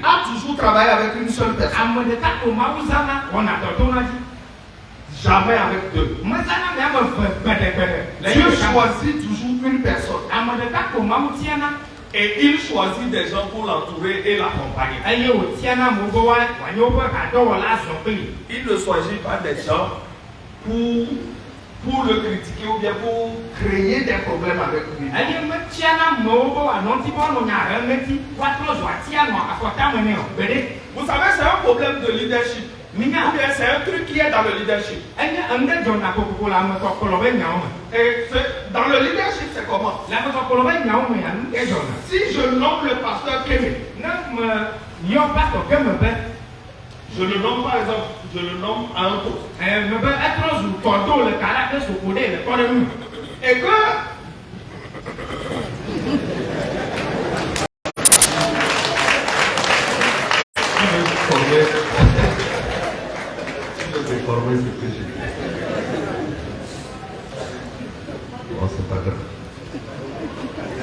a toujours travaillé avec une seule personne. Jamais avec deux. Dieu choisit toujours une personne. Et il choisit des gens pour l'entourer et l'accompagner. Il ne choisit pas des gens pour le critiquer ou bien pour créer des problèmes avec lui. Vous savez, c'est un problème de leadership. Ou bien c'est un truc qui est dans le leadership. Et dans le leadership, c'est comment? Si je nomme le pasteur Kémé, je le nomme par exemple, je le nomme à un poste. Et que déformer ce que j'ai dit. Bon, c'est pas grave.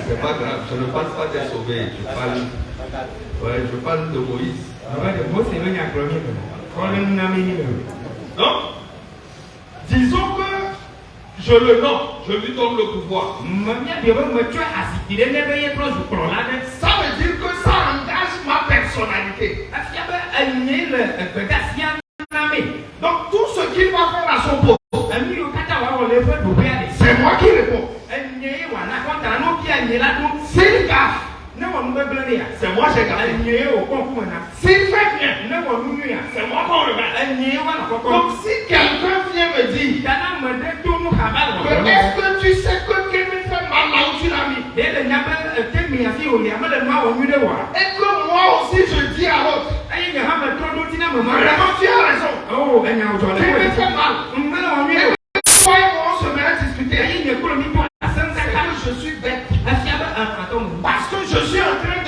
C'est pas grave, je ne parle pas des sauvés, je parle de Moïse. Non? Disons que je le nomme, je lui donne le pouvoir. Ça veut dire que ça engage ma personnalité. Donc tout ce qu'il va faire à son poste, c'est moi qui réponds. S'il gaffe, c'est moi j'ai gaffé. S'il fait bien, c'est moi qu'on regarde. Donc si quelqu'un vient me dire que est-ce que tu sais que Kevin fait mal là où tu l'as mis, et que moi aussi je dis à l'autre, vraiment tu as raison, Kevin fait mal, pourquoi on se met à discuter? C'est que je suis bête. Parce que je suis en train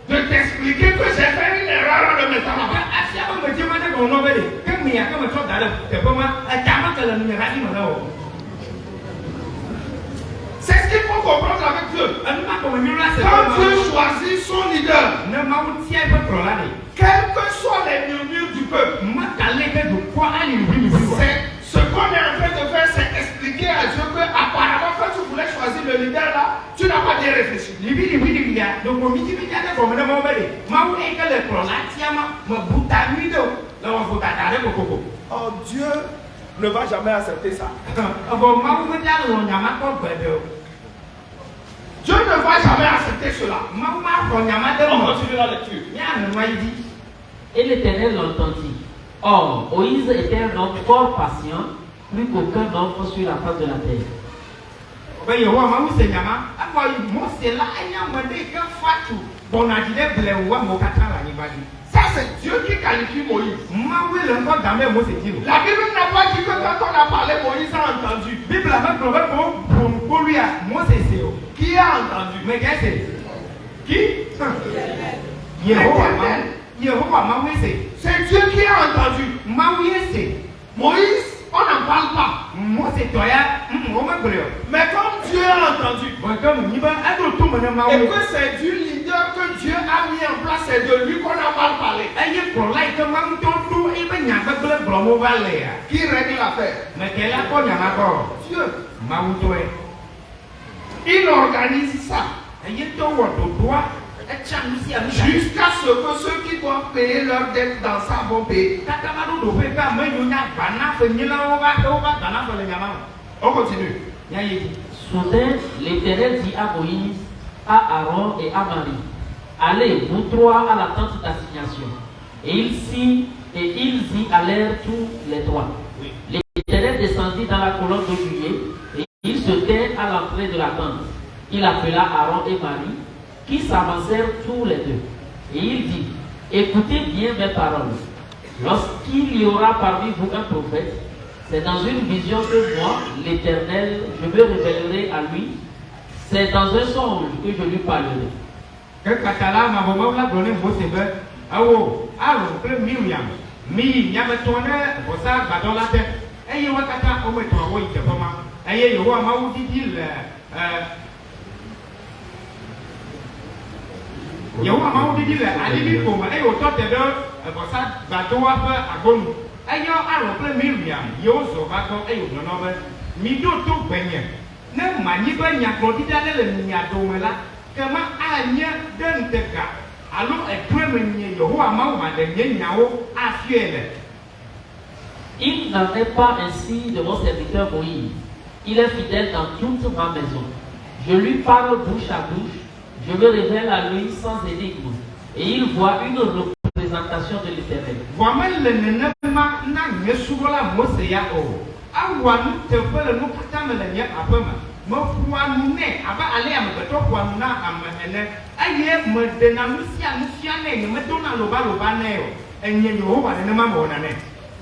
de t'expliquer que j'ai fait une erreur en le mettant là-bas. C'est ce qu'il faut comprendre avec Dieu. Quand Dieu choisit son leader, quels que soient les murmures du peuple, ce qu'on est en train de faire, c'est expliquer à Dieu que apparemment quand tu voulais choisir le leader là, tu n'as pas bien réfléchi. Oh, Dieu ne va jamais accepter ça. Dieu ne va jamais accepter cela. On continue la lecture. Et l'Éternel l'entendit. Or, Moïse était un homme fort patient, plus qu'aucun homme sur la face de la terre. Ça, c'est Dieu qui qualifie Moïse. La Bible n'a pas dit que quand on a parlé, Moïse a entendu. Qui a entendu? Qui? C'est Dieu qui a entendu. Moïse, on n'en parle pas. Mais comme Dieu a entendu, et que c'est du leader que Dieu a mis en place, c'est de lui qu'on a mal parlé. Qui règle l'affaire? Dieu. Il organise ça. Jusqu'à ce que ceux qui doivent payer leurs dettes dans ça vont payer. On continue. Soudain, l'Éternel dit à Moïse, à Aaron et à Marie, allez, vous trois, à la tente d'assignation. Et ils y allèrent tous les trois. L'Éternel descendit dans la colonne de nuée et il se tint à l'entrée de la tente. Il appela Aaron et Marie, qui s'avancèrent tous les deux. Et il dit, écoutez bien mes paroles. Lorsqu'il y aura parmi vous un prophète, c'est dans une vision que moi, l'Éternel, je me révélerai à lui. C'est dans un songe que je lui parlerai. Il n'en est pas ainsi de mon serviteur Moïse. Il est fidèle dans toute ma maison. Je lui parle bouche à bouche. Je me révèle à lui sans énigme. Et il voit une représentation de l'Éternel.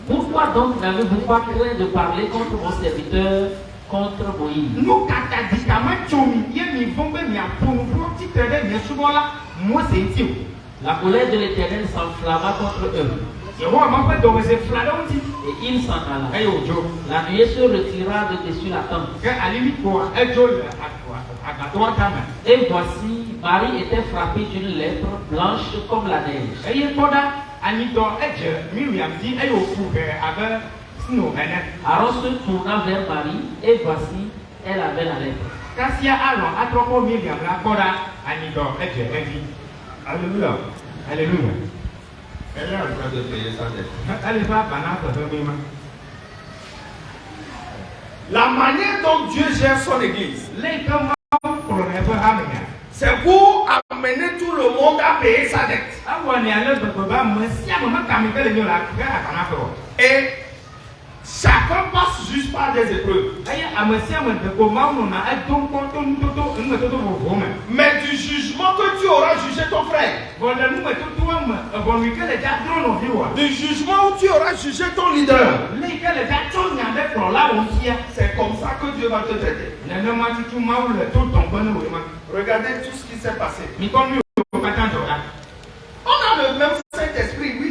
Pourquoi donc n'avez-vous pas craint de parler contre mon serviteur, contre Moïse? La colère de l'Éternel s'enflamma contre eux. Et il s'en alla. La nuée se retira de dessus la tente. Et voici, Marie était frappée d'une lèpre blanche comme la neige. Aaron se tourna vers Marie et voici, elle avait la lèpre. Alléluia. Alléluia. Elle est en train de payer sa dette. La manière dont Dieu gère son église, c'est pour amener tout le monde à payer sa dette. Et chacun passe juste par des épreuves. Mais du jugement que tu auras jugé ton frère, du jugement où tu auras jugé ton leader, c'est comme ça que Dieu va te traiter. Regardez tout ce qui s'est passé. On a le même Saint-Esprit, oui.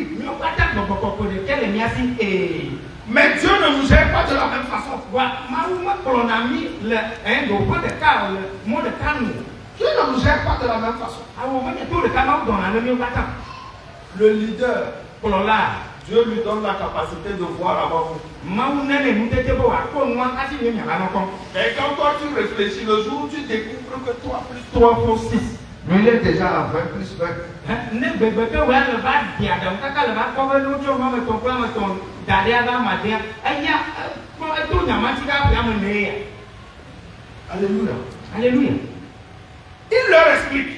Mais Dieu ne nous gère pas de la même façon. Dieu ne nous gère pas de la même façon. Le leader, Dieu lui donne la capacité de voir avant vous. Et quand toi tu réfléchis, le jour où tu découvres que 3 plus 3 font 6, lui il est déjà à 20 plus 20. Alléluia. Alléluia. Il leur explique.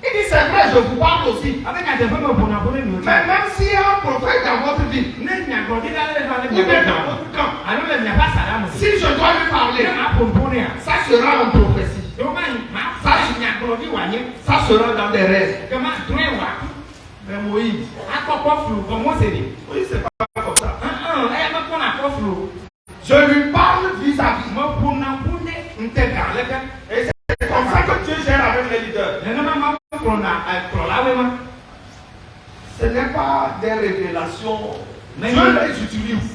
Il dit c'est vrai, je vous parle aussi. Mais même s'il y a un prophète dans votre vie, ou bien dans votre camp, si je dois lui parler, ça sera en prophétie. Ça Ça sera dans des rêves. Comment droit wa. Mais Moïse, Moïse c'est pas comme ça. Je lui parle vis-à-vis. Et c'est comme ça que Dieu gère avec les leaders. Ce n'est pas des révélations. Dieu les utilise.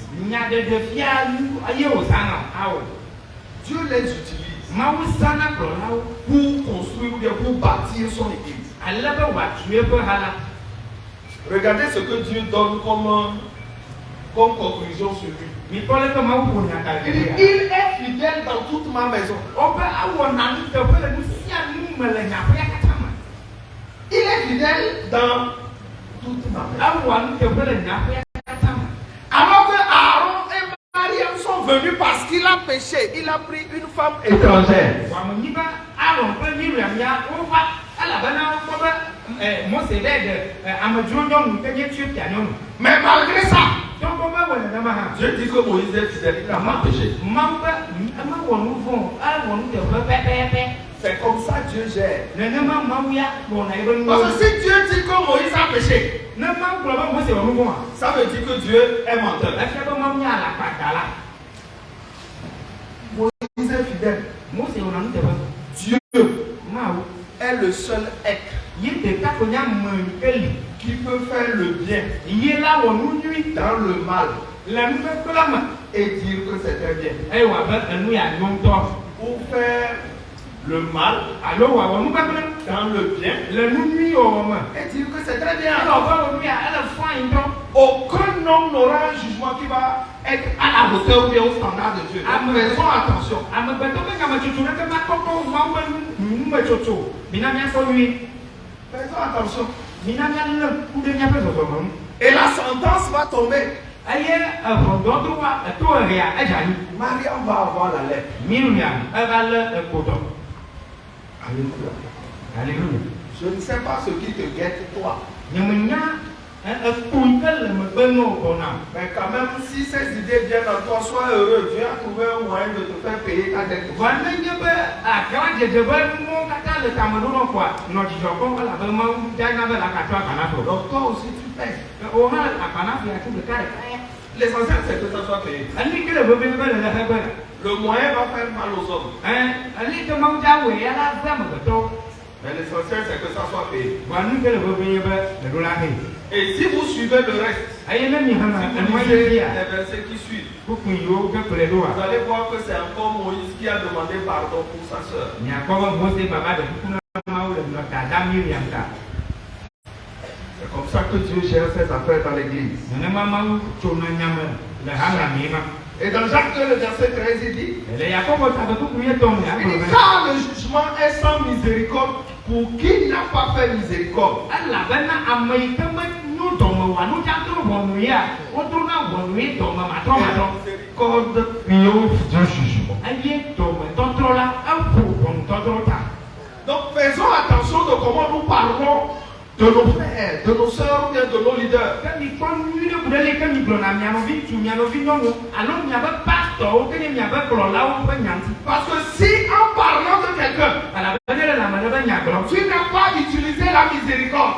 Dieu les utilise pour construire ou bien pour bâtir son église. Regardez ce que Dieu donne comme conclusion sur lui. Il est fidèle dans toute ma maison. Il est fidèle dans toute ma maison. Alors que Aaron et Mariam sont venus parce qu'il a péché, il a pris une femme étrangère. Mais malgré ça, Dieu dit que Moïse est fidèle, il n'a pas péché. C'est comme ça que Dieu gère. Parce que si Dieu dit que Moïse a péché, ça veut dire que Dieu est menteur. Moïse est fidèle. Dieu est le seul être qui peut faire le bien dans le mal et dire que c'est très bien. Pour faire le mal dans le bien et dire que c'est très bien. Aucun homme n'aura un jugement qui va être à la hauteur ou bien au standard de Dieu. Donc, faisons attention. Faisons attention. Et la sentence va tomber. Mariam va avoir la lèpre. Alléluia. Je ne sais pas ce qui te guette toi. Mais quand même, si ces idées viennent à toi, sois heureux. Dieu a trouvé un moyen de te faire payer ta dette. Donc toi aussi tu payes. L'essentiel c'est que ça soit payé. Le moyen va faire mal aux hommes. Mais l'essentiel c'est que ça soit payé. Et si vous suivez le reste, les versets qui suivent, vous allez voir que c'est encore Moïse qui a demandé pardon pour sa soeur. C'est comme ça que Dieu gère ses affaires dans l'église. Et dans Jacques 2, le verset 13, il dit car le jugement est sans miséricorde pour qui n'a pas fait miséricorde. Miséricorde triomphe du jugement. Donc faisons attention de comment nous parlons de nos frères, de nos soeurs ou bien de nos leaders. Parce que si en parlant de quelqu'un, tu n'as pas utilisé la miséricorde,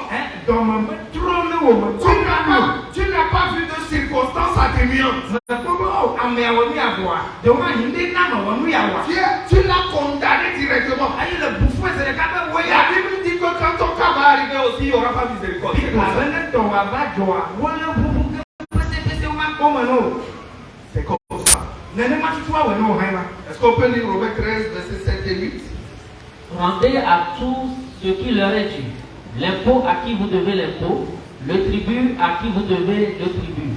tu n'as pas vu de circonstances atténuantes, tu l'as condamné directement. La Bible dit que quand ton cas va arriver aussi, il n'y aura pas de miséricorde. C'est comme ça. Est-ce qu'on peut lire Romains 13, versets 7 et 8? Rendez à tous ce qui leur est dû. L'impôt à qui vous devez l'impôt, le tribut à qui vous devez le tribut,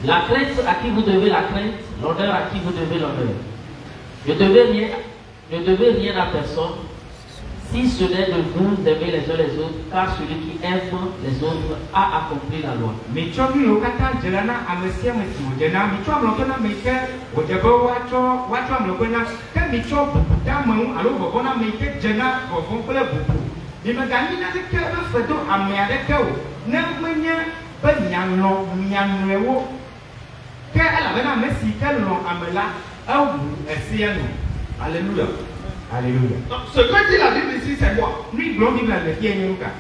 la crainte à qui vous devez la crainte, l'honneur à qui vous devez l'honneur. Ne devez rien à personne, si ce n'est de vous aimer les uns les autres, car celui qui aime les autres a accompli la loi. Alléluia. Alléluia. Donc, ce que dit la Bible ici, c'est quoi?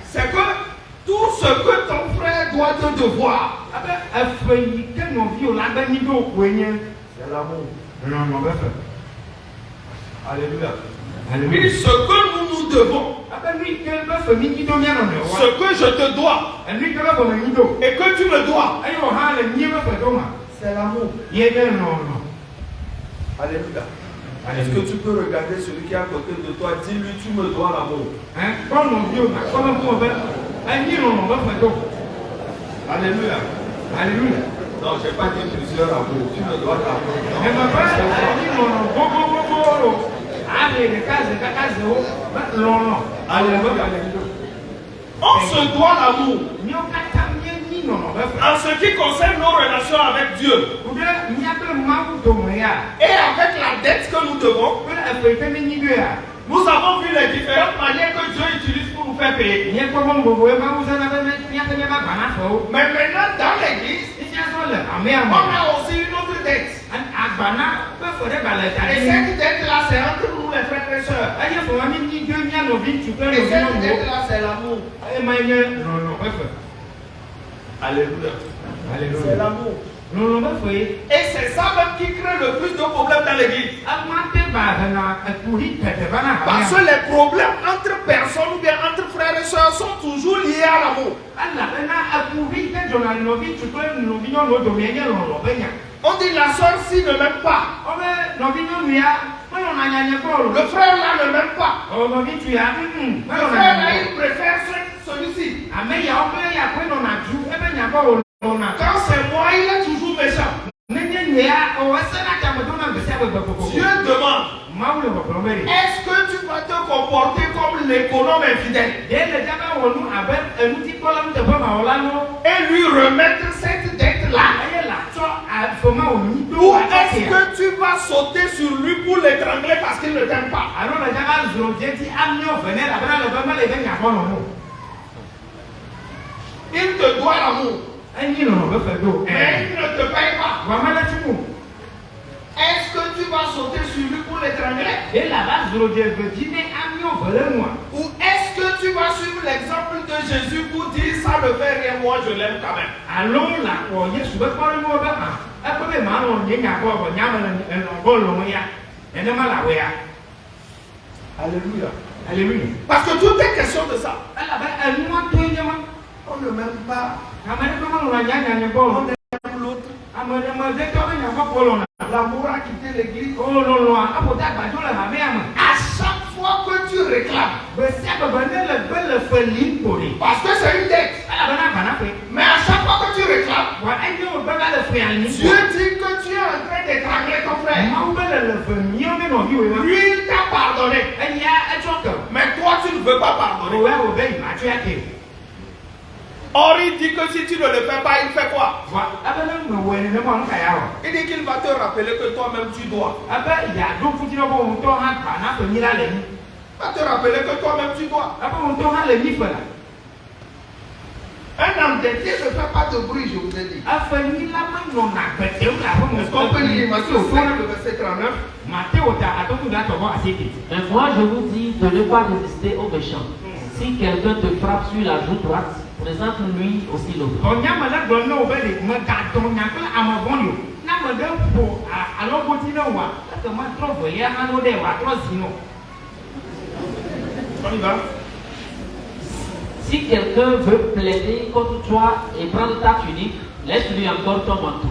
C'est que tout ce que ton frère doit te devoir, c'est l'amour. Alléluia. Alléluia. Et ce que nous nous devons, ce que je te dois, et que tu me dois, c'est l'amour. Alléluia. Est-ce que tu peux regarder celui qui est à côté de toi, dis-lui, tu me dois l'amour. Alléluia. Alléluia. Non, je n'ai pas dit plusieurs amours, tu me dois l'amour. On se doit l'amour. En ce qui concerne nos relations avec Dieu et avec la dette que nous devons, nous avons vu les différentes manières que Dieu utilise pour nous faire payer. Mais maintenant, dans l'église, on a aussi une autre dette. Et cette dette-là, c'est entre nous les frères et sœurs. Et cette dette-là, c'est l'amour. Alléluia. C'est l'amour. Et c'est ça même qui crée le plus de problèmes dans l'église. Parce que les problèmes entre personnes ou bien entre frères et sœurs sont toujours liés à l'amour. On dit la sœur ci ne m'aime pas. Le frère là ne m'aime pas. Le frère là il préfère celui-ci. Quand c'est moi, il est toujours méchant. Dieu demande, est-ce que tu vas te comporter comme l'économe infidèle et lui remettre cette dette-là? Ou est-ce que tu vas sauter sur lui pour l'étrangler parce qu'il ne t'aime pas? Il te doit l'amour. Mais il ne te paye pas. Est-ce que tu vas sauter sur lui pour l'étrangler? Ou est-ce que tu vas suivre l'exemple de Jésus pour dire ça ne fait rien, moi je l'aime quand même? Alléluia. Alléluia. Parce que tout est question de ça. On ne m'aime pas. On aime l'autre. L'amour a quitté l'église. À chaque fois que tu réclames, parce que c'est une dette. Mais à chaque fois que tu réclames, Dieu dit que tu es en train d'étrangler ton frère. Lui, il t'a pardonné. Mais toi, tu ne veux pas pardonner. Or, il dit que si tu ne le fais pas, il fait quoi? Il dit qu'il va te rappeler que toi-même tu dois. Il va te rappeler que toi-même tu dois. Un endetté ne fait pas de bruit, je vous ai dit. Est-ce qu'on peut lire Matthieu 5, le verset 39? Mais moi, je vous dis de ne pas résister aux méchants. Si quelqu'un te frappe sur la joue droite, présente-lui aussi l'autre. On y va. Si quelqu'un veut plaider contre toi et prendre ta tunique, laisse-lui encore ton manteau.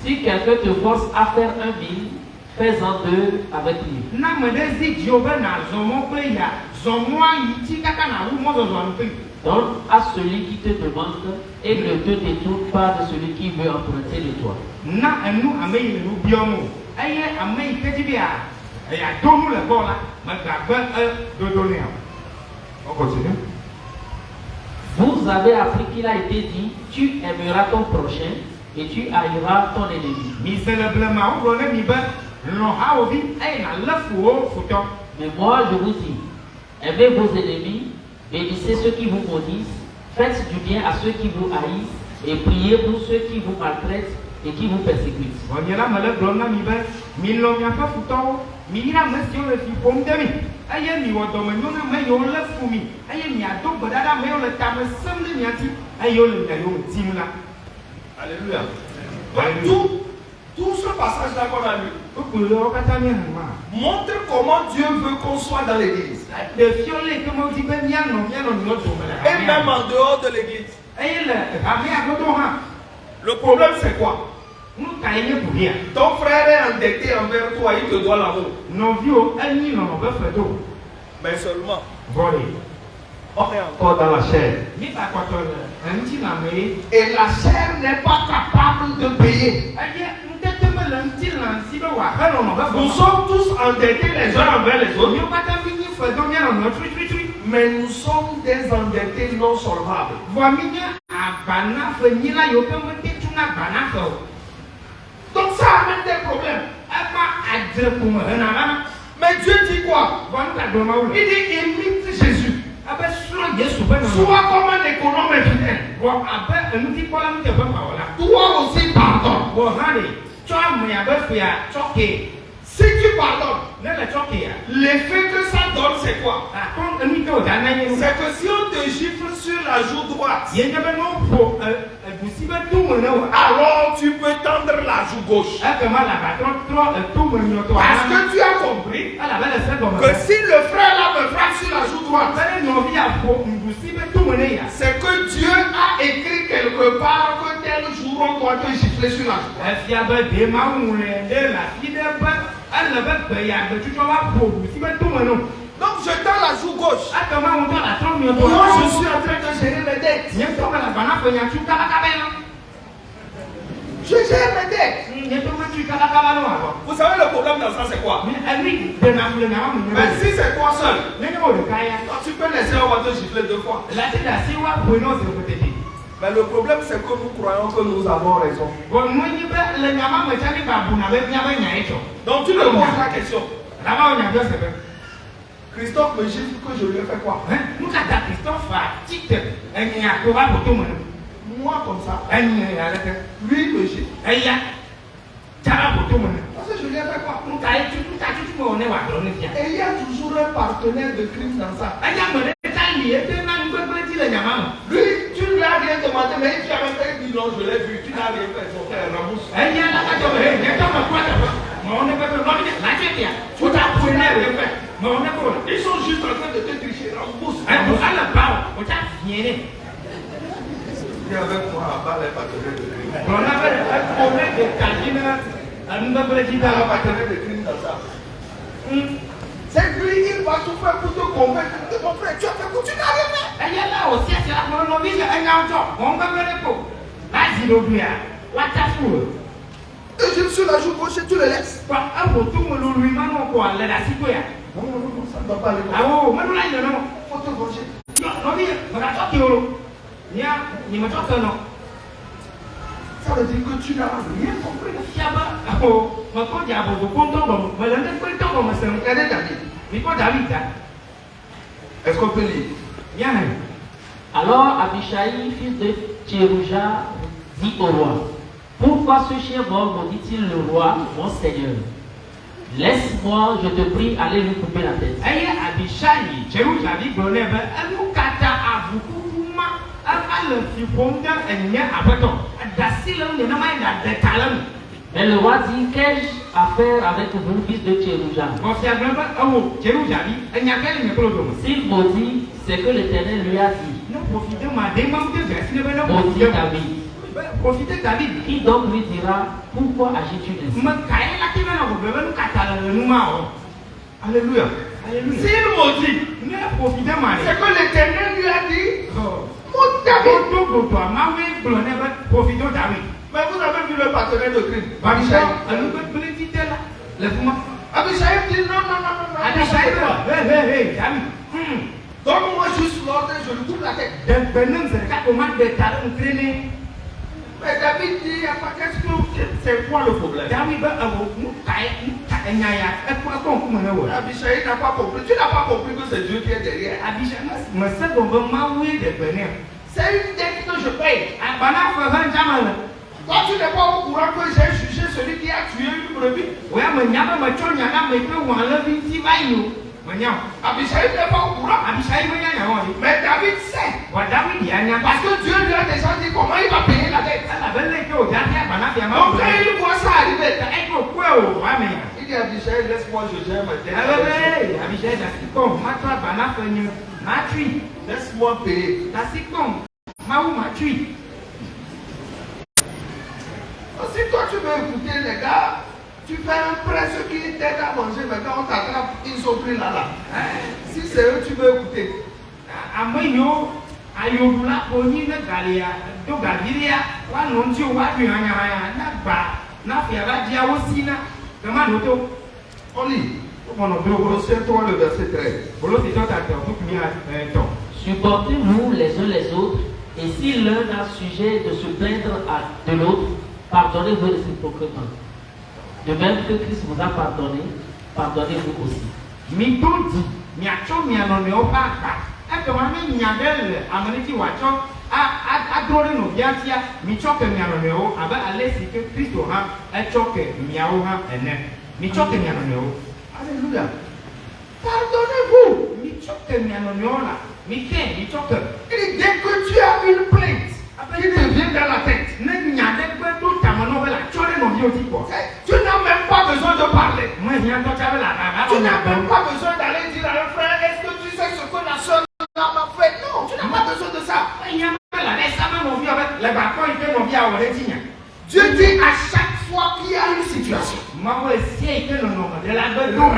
Si quelqu'un te force à faire un mille, fais-en deux avec lui. Donne à celui qui te demande et ne te détourne pas de celui qui veut emprunter de toi. On continue. Vous avez appris qu'il a été dit, tu aimeras ton prochain et tu haïras ton ennemi. Mais moi je vous dis, aimez vos ennemis, bénissez ceux qui vous maudissent, faites du bien à ceux qui vous haïssent et priez pour ceux qui vous maltraitent et qui vous persécutent. Alléluia. Tout ce passage-là qu'on a lu montre comment Dieu veut qu'on soit dans l'église. Et même en dehors de l'église. Le problème c'est quoi? Ton frère est endetté envers toi, il te doit l'amour. Mais seulement, on est encore dans la chair. Et la chair n'est pas capable de payer. Nous sommes tous endettés les uns envers les autres. Mais nous sommes des endettés non solvables. Donc ça amène des problèmes. Mais Dieu dit quoi? Il dit imite Jésus. Sois comme un économe infidèle. Toi aussi pardonne. Si tu pardonnes, l'effet que ça donne c'est quoi? C'est que si on te gifle sur la joue droite, alors tu peux tendre la joue gauche. Parce que tu as compris que si le frère là me frappe sur la joue droite, c'est que Dieu a écrit quelque part que tel jour on doit te gifler sur la joue droite. Donc je tends la joue gauche. Moi je suis en train de gérer mes dettes. Je gère mes dettes. Vous savez le problème dans ça c'est quoi? Mais si c'est toi seul, tu peux laisser on va te gifler 2 fois. Mais le problème c'est que nous croyons que nous avons raison. Donc tu me poses la question. Christophe me gifle que je lui ai fait quoi? Moi comme ça. Lui me gifle. Parce que je lui ai fait quoi? Et il y a toujours un partenaire de crime dans ça. Lui, tu ne lui as rien demandé, mais tu as même fait dit non, je l'ai vu, tu n'as rien fait, son frère Ramous. Ils sont juste en train de te tricher, Ramous. Il y avait quoi à bas les partenaires de crime? Partenaire de crime dans ça. C'est lui, il va tout faire pour te convaincre que mon frère, tu as fait quoi? Tu n'as rien fait. Et je suis la joue gauche et tu le laisses. Non, ça ne doit pas aller. Faut te venger. Ça veut dire que tu n'as rien compris. Regardez David. Est-ce qu'on peut lire? Alors Abishai, fils de Tsérouja, dit au roi: pourquoi ce chien mort maudit-il le roi, mon seigneur? Laisse-moi, je te prie, aller lui couper la tête. Mais le roi dit: qu'ai-je à faire avec vous, fils de Tsérouja? S'il maudit, c'est que l'Éternel lui a dit: maudit David. Qui donc lui dira: pourquoi agis-tu ainsi? Alléluia. S'il maudit, c'est que l'Éternel lui a dit: maudit David. Mais vous avez vu le partenaire de crime, Abishai. Abishai dit non. Donne-moi juste l'ordre et je lui coupe la tête. Mais David dit: c'est quoi le problème? Abishai n'a pas compris. Tu n'as pas compris que c'est Dieu qui est derrière. C'est une dette que je paye. Toi, tu n'es pas au courant que j'ai jugé celui qui a tué une brebis. Abisaï n'est pas au courant. Mais David sait. Parce que Dieu lui a déjà dit comment il va payer la dette. Donc quand il voit ça arriver, il dit Abisaï, laisse-moi, je gère ma dette. Laisse-moi payer. Si toi tu veux écouter les gars, tu fais un prêt, ceux qui t'aident à manger, maintenant on t'attrape, ils sont pris là. Si c'est eux, tu veux écouter. On lit. Colossiens 3, le verset 13. Supportez-vous les uns les autres, et si l'un a sujet de se plaindre de l'autre, pardonnez-vous réciproquement. De même que Christ vous a pardonné, pardonnez-vous aussi. Alléluia. Pardonnez-vous. Dès que tu as une plainte qui te vient dans la tête, tu n'as même pas besoin de parler. Tu n'as même pas besoin d'aller dire à un frère, est-ce que tu sais ce que la soeur m'a fait? Non, tu n'as pas besoin de ça. Dieu dit à chaque fois qu'il y a une situation,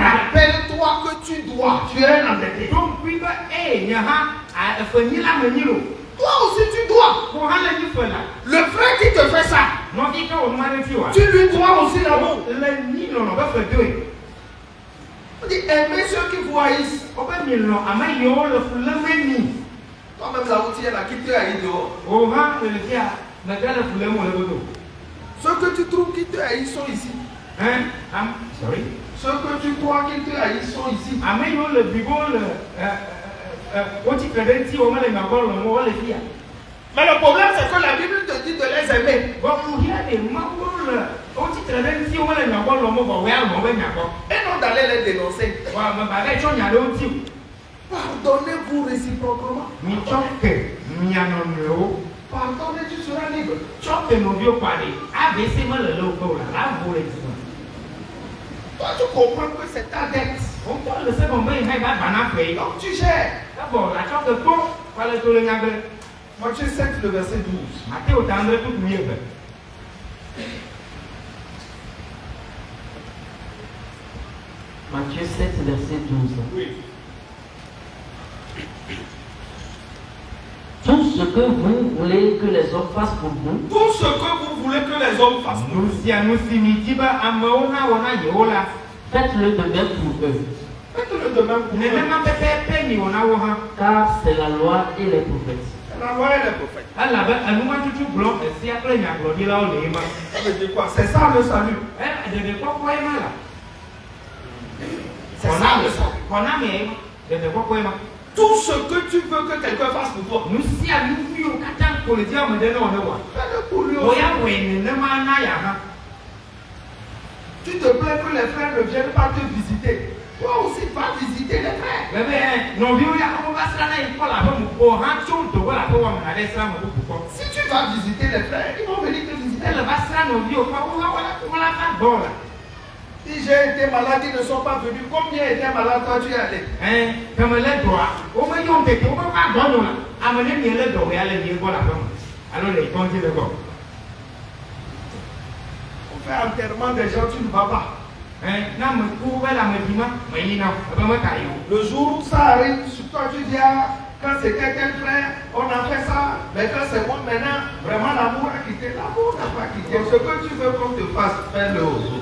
rappelle-toi que tu es un endetté. Toi aussi tu dois. Le frère qui te fait ça, tu lui dois aussi l'amour. On dit aimez ceux qui vous haïssent. Toi-même là où tu es là, qui te haït dehors. Ceux que tu trouves qui te haïssent sont ici. Ceux que tu crois qui te haïssent sont ici. Mais le problème c'est que la Bible te dit de les aimer. Et non d'aller les dénoncer. Pardonnez-vous réciproquement. Pardonnez, tu seras libre. Toi tu comprends que c'est ta dette. Donc tu gères. Matthieu 7, le verset 12. Matthieu 7, verset 12. Oui. Tout ce que vous voulez que les hommes fassent pour vous, Tout ce que vous voulez que les hommes fassent pour vous, faites-le de même pour eux. faites-le de même pour eux. Car c'est la loi et les prophètes. C'est la loi et les prophètes. Ça veut dire quoi? C'est ça le salut. C'est ça le salut. Tout ce que tu veux que quelqu'un fasse pour toi, fais-le pour lui aussi. Tu te plains que les frères ne viennent pas te visiter. Toi aussi, va visiter les frères. Si tu vas visiter les frères, ils vont venir te visiter. Si j'ai été malade, ils ne sont pas venus. Combien étaient malades quand tu es allé? On fait enterrement des gens, tu ne vas pas. Le jour où ça arrive, sur toi tu dis, ah, quand c'était tel frère, on a fait ça, mais quand c'est moi maintenant, vraiment l'amour a quitté. L'amour n'a pas quitté. Ce que tu veux qu'on te fasse, fais-le aux autres.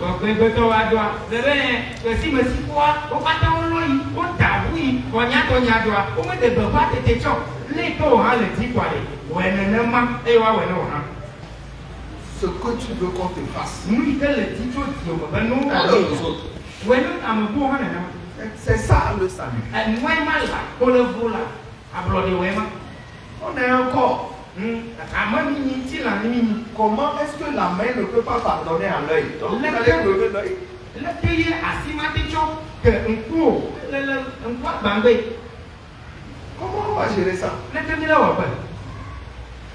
Ce que tu veux qu'on te fasse, fais-le aux autres. C'est ça le salut. On est un corps. Comment est-ce que la main ne peut pas pardonner à l'œil? Donc vous allez lever l'œil. Comment on va gérer ça?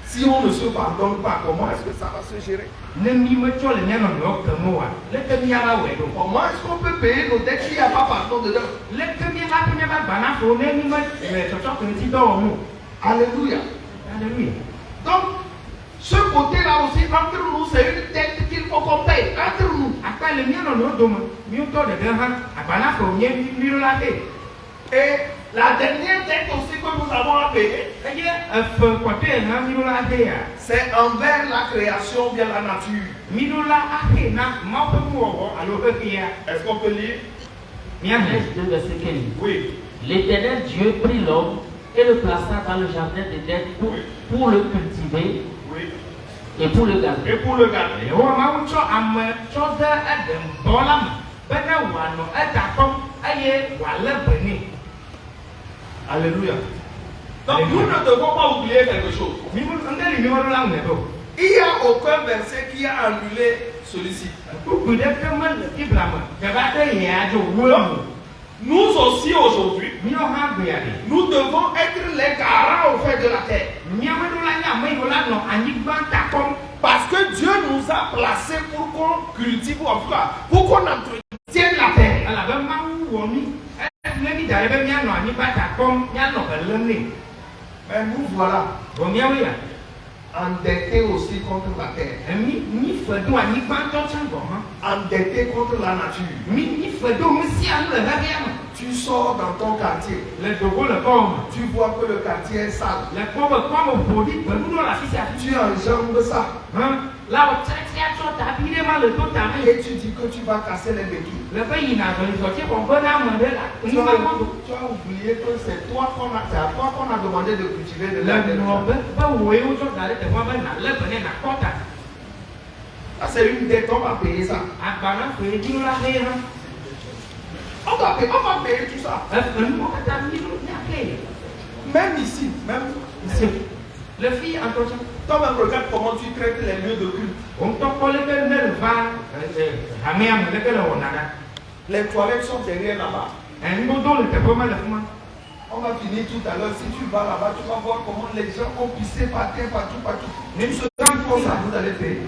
Si on ne se pardonne pas, comment est-ce que ça va se gérer? Comment est-ce qu'on peut payer nos dettes s'il n'y a pas pardon dedans? Alléluia. Alléluia. Donc, ce côté-là aussi, entre nous, c'est une dette qu'il faut qu'on paye. Entre nous. Et la dernière dette aussi que nous avons à payer, c'est envers la création, bien la nature. Est-ce qu'on peut lire? Genèse 2, verset 15. Oui. L'Éternel Dieu prit l'homme et le plaça dans le jardin d'Éden pour le cultiver et pour le garder. Et pour le garder. Alléluia. Donc nous ne devons pas oublier quelque chose. Il n'y a aucun verset qui a annulé celui-ci. Nous aussi aujourd'hui, nous devons être les garants au fait de la terre. Parce que Dieu nous a placés pour qu'on cultive, en tout cas, pour qu'on entretienne la terre. Mais nous voilà endettés aussi contre la terre. Endettés contre la nature. Tu sors dans ton quartier. Tu vois que le quartier est sale. Tu enjambes ça. Et tu dis que tu vas casser les béquilles. Tu as oublié que c'est toi qu'on a demandé de cultiver de la terre. Ça c'est une dette, on va payer ça. On va payer tout ça. Même ici, Le fille entretient. Toi-même, regarde comment tu traites les lieux de culte. Les toilettes sont derrière là-bas. On va finir tout à l'heure. Si tu vas là-bas, tu vas voir comment les gens ont pissé par terre, partout. Même ce temps pour ça, vous allez payer.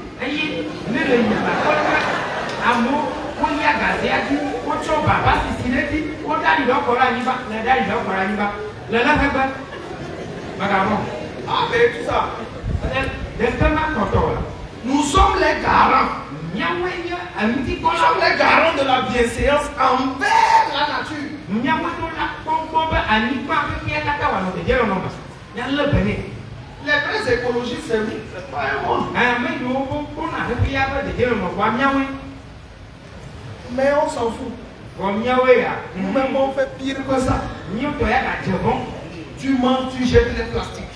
Ah, mais tout ça. Nous sommes les garants. Nous sommes les garants de la bienséance envers la nature. Les vrais écologistes, c'est vous, c'est pas moi. Mais on s'en fout. Nous-mêmes, on fait pire que ça. Tu manges, tu jettes les plastiques.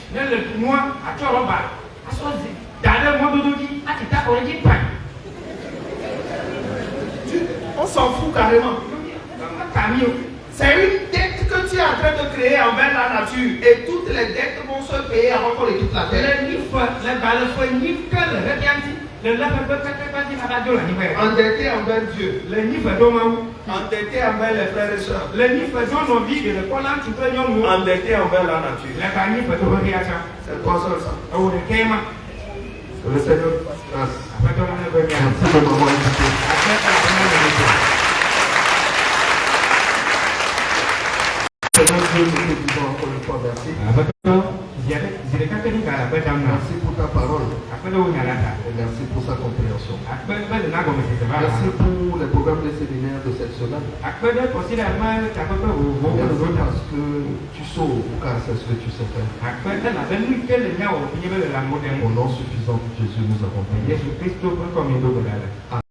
On s'en fout carrément. C'est une dette que tu es en train de créer envers la nature. Et toutes les dettes vont se payer avant qu'on les quitte la terre. Endetté envers Dieu. Endetté envers les frères et sœurs. Endetté envers la nature. C'est quoi ça? Que le Seigneur fasse grâce. Merci de m'avoir écouté. Seigneur Dieu, nous te disons encore une fois merci. Merci pour ta parole. Et merci pour sa compréhension. Merci pour les programmes de séminaire de cette semaine. Merci parce que tu sauves, car c'est ce que tu sais faire. Au nom suffisant de Jésus, nous avons prié.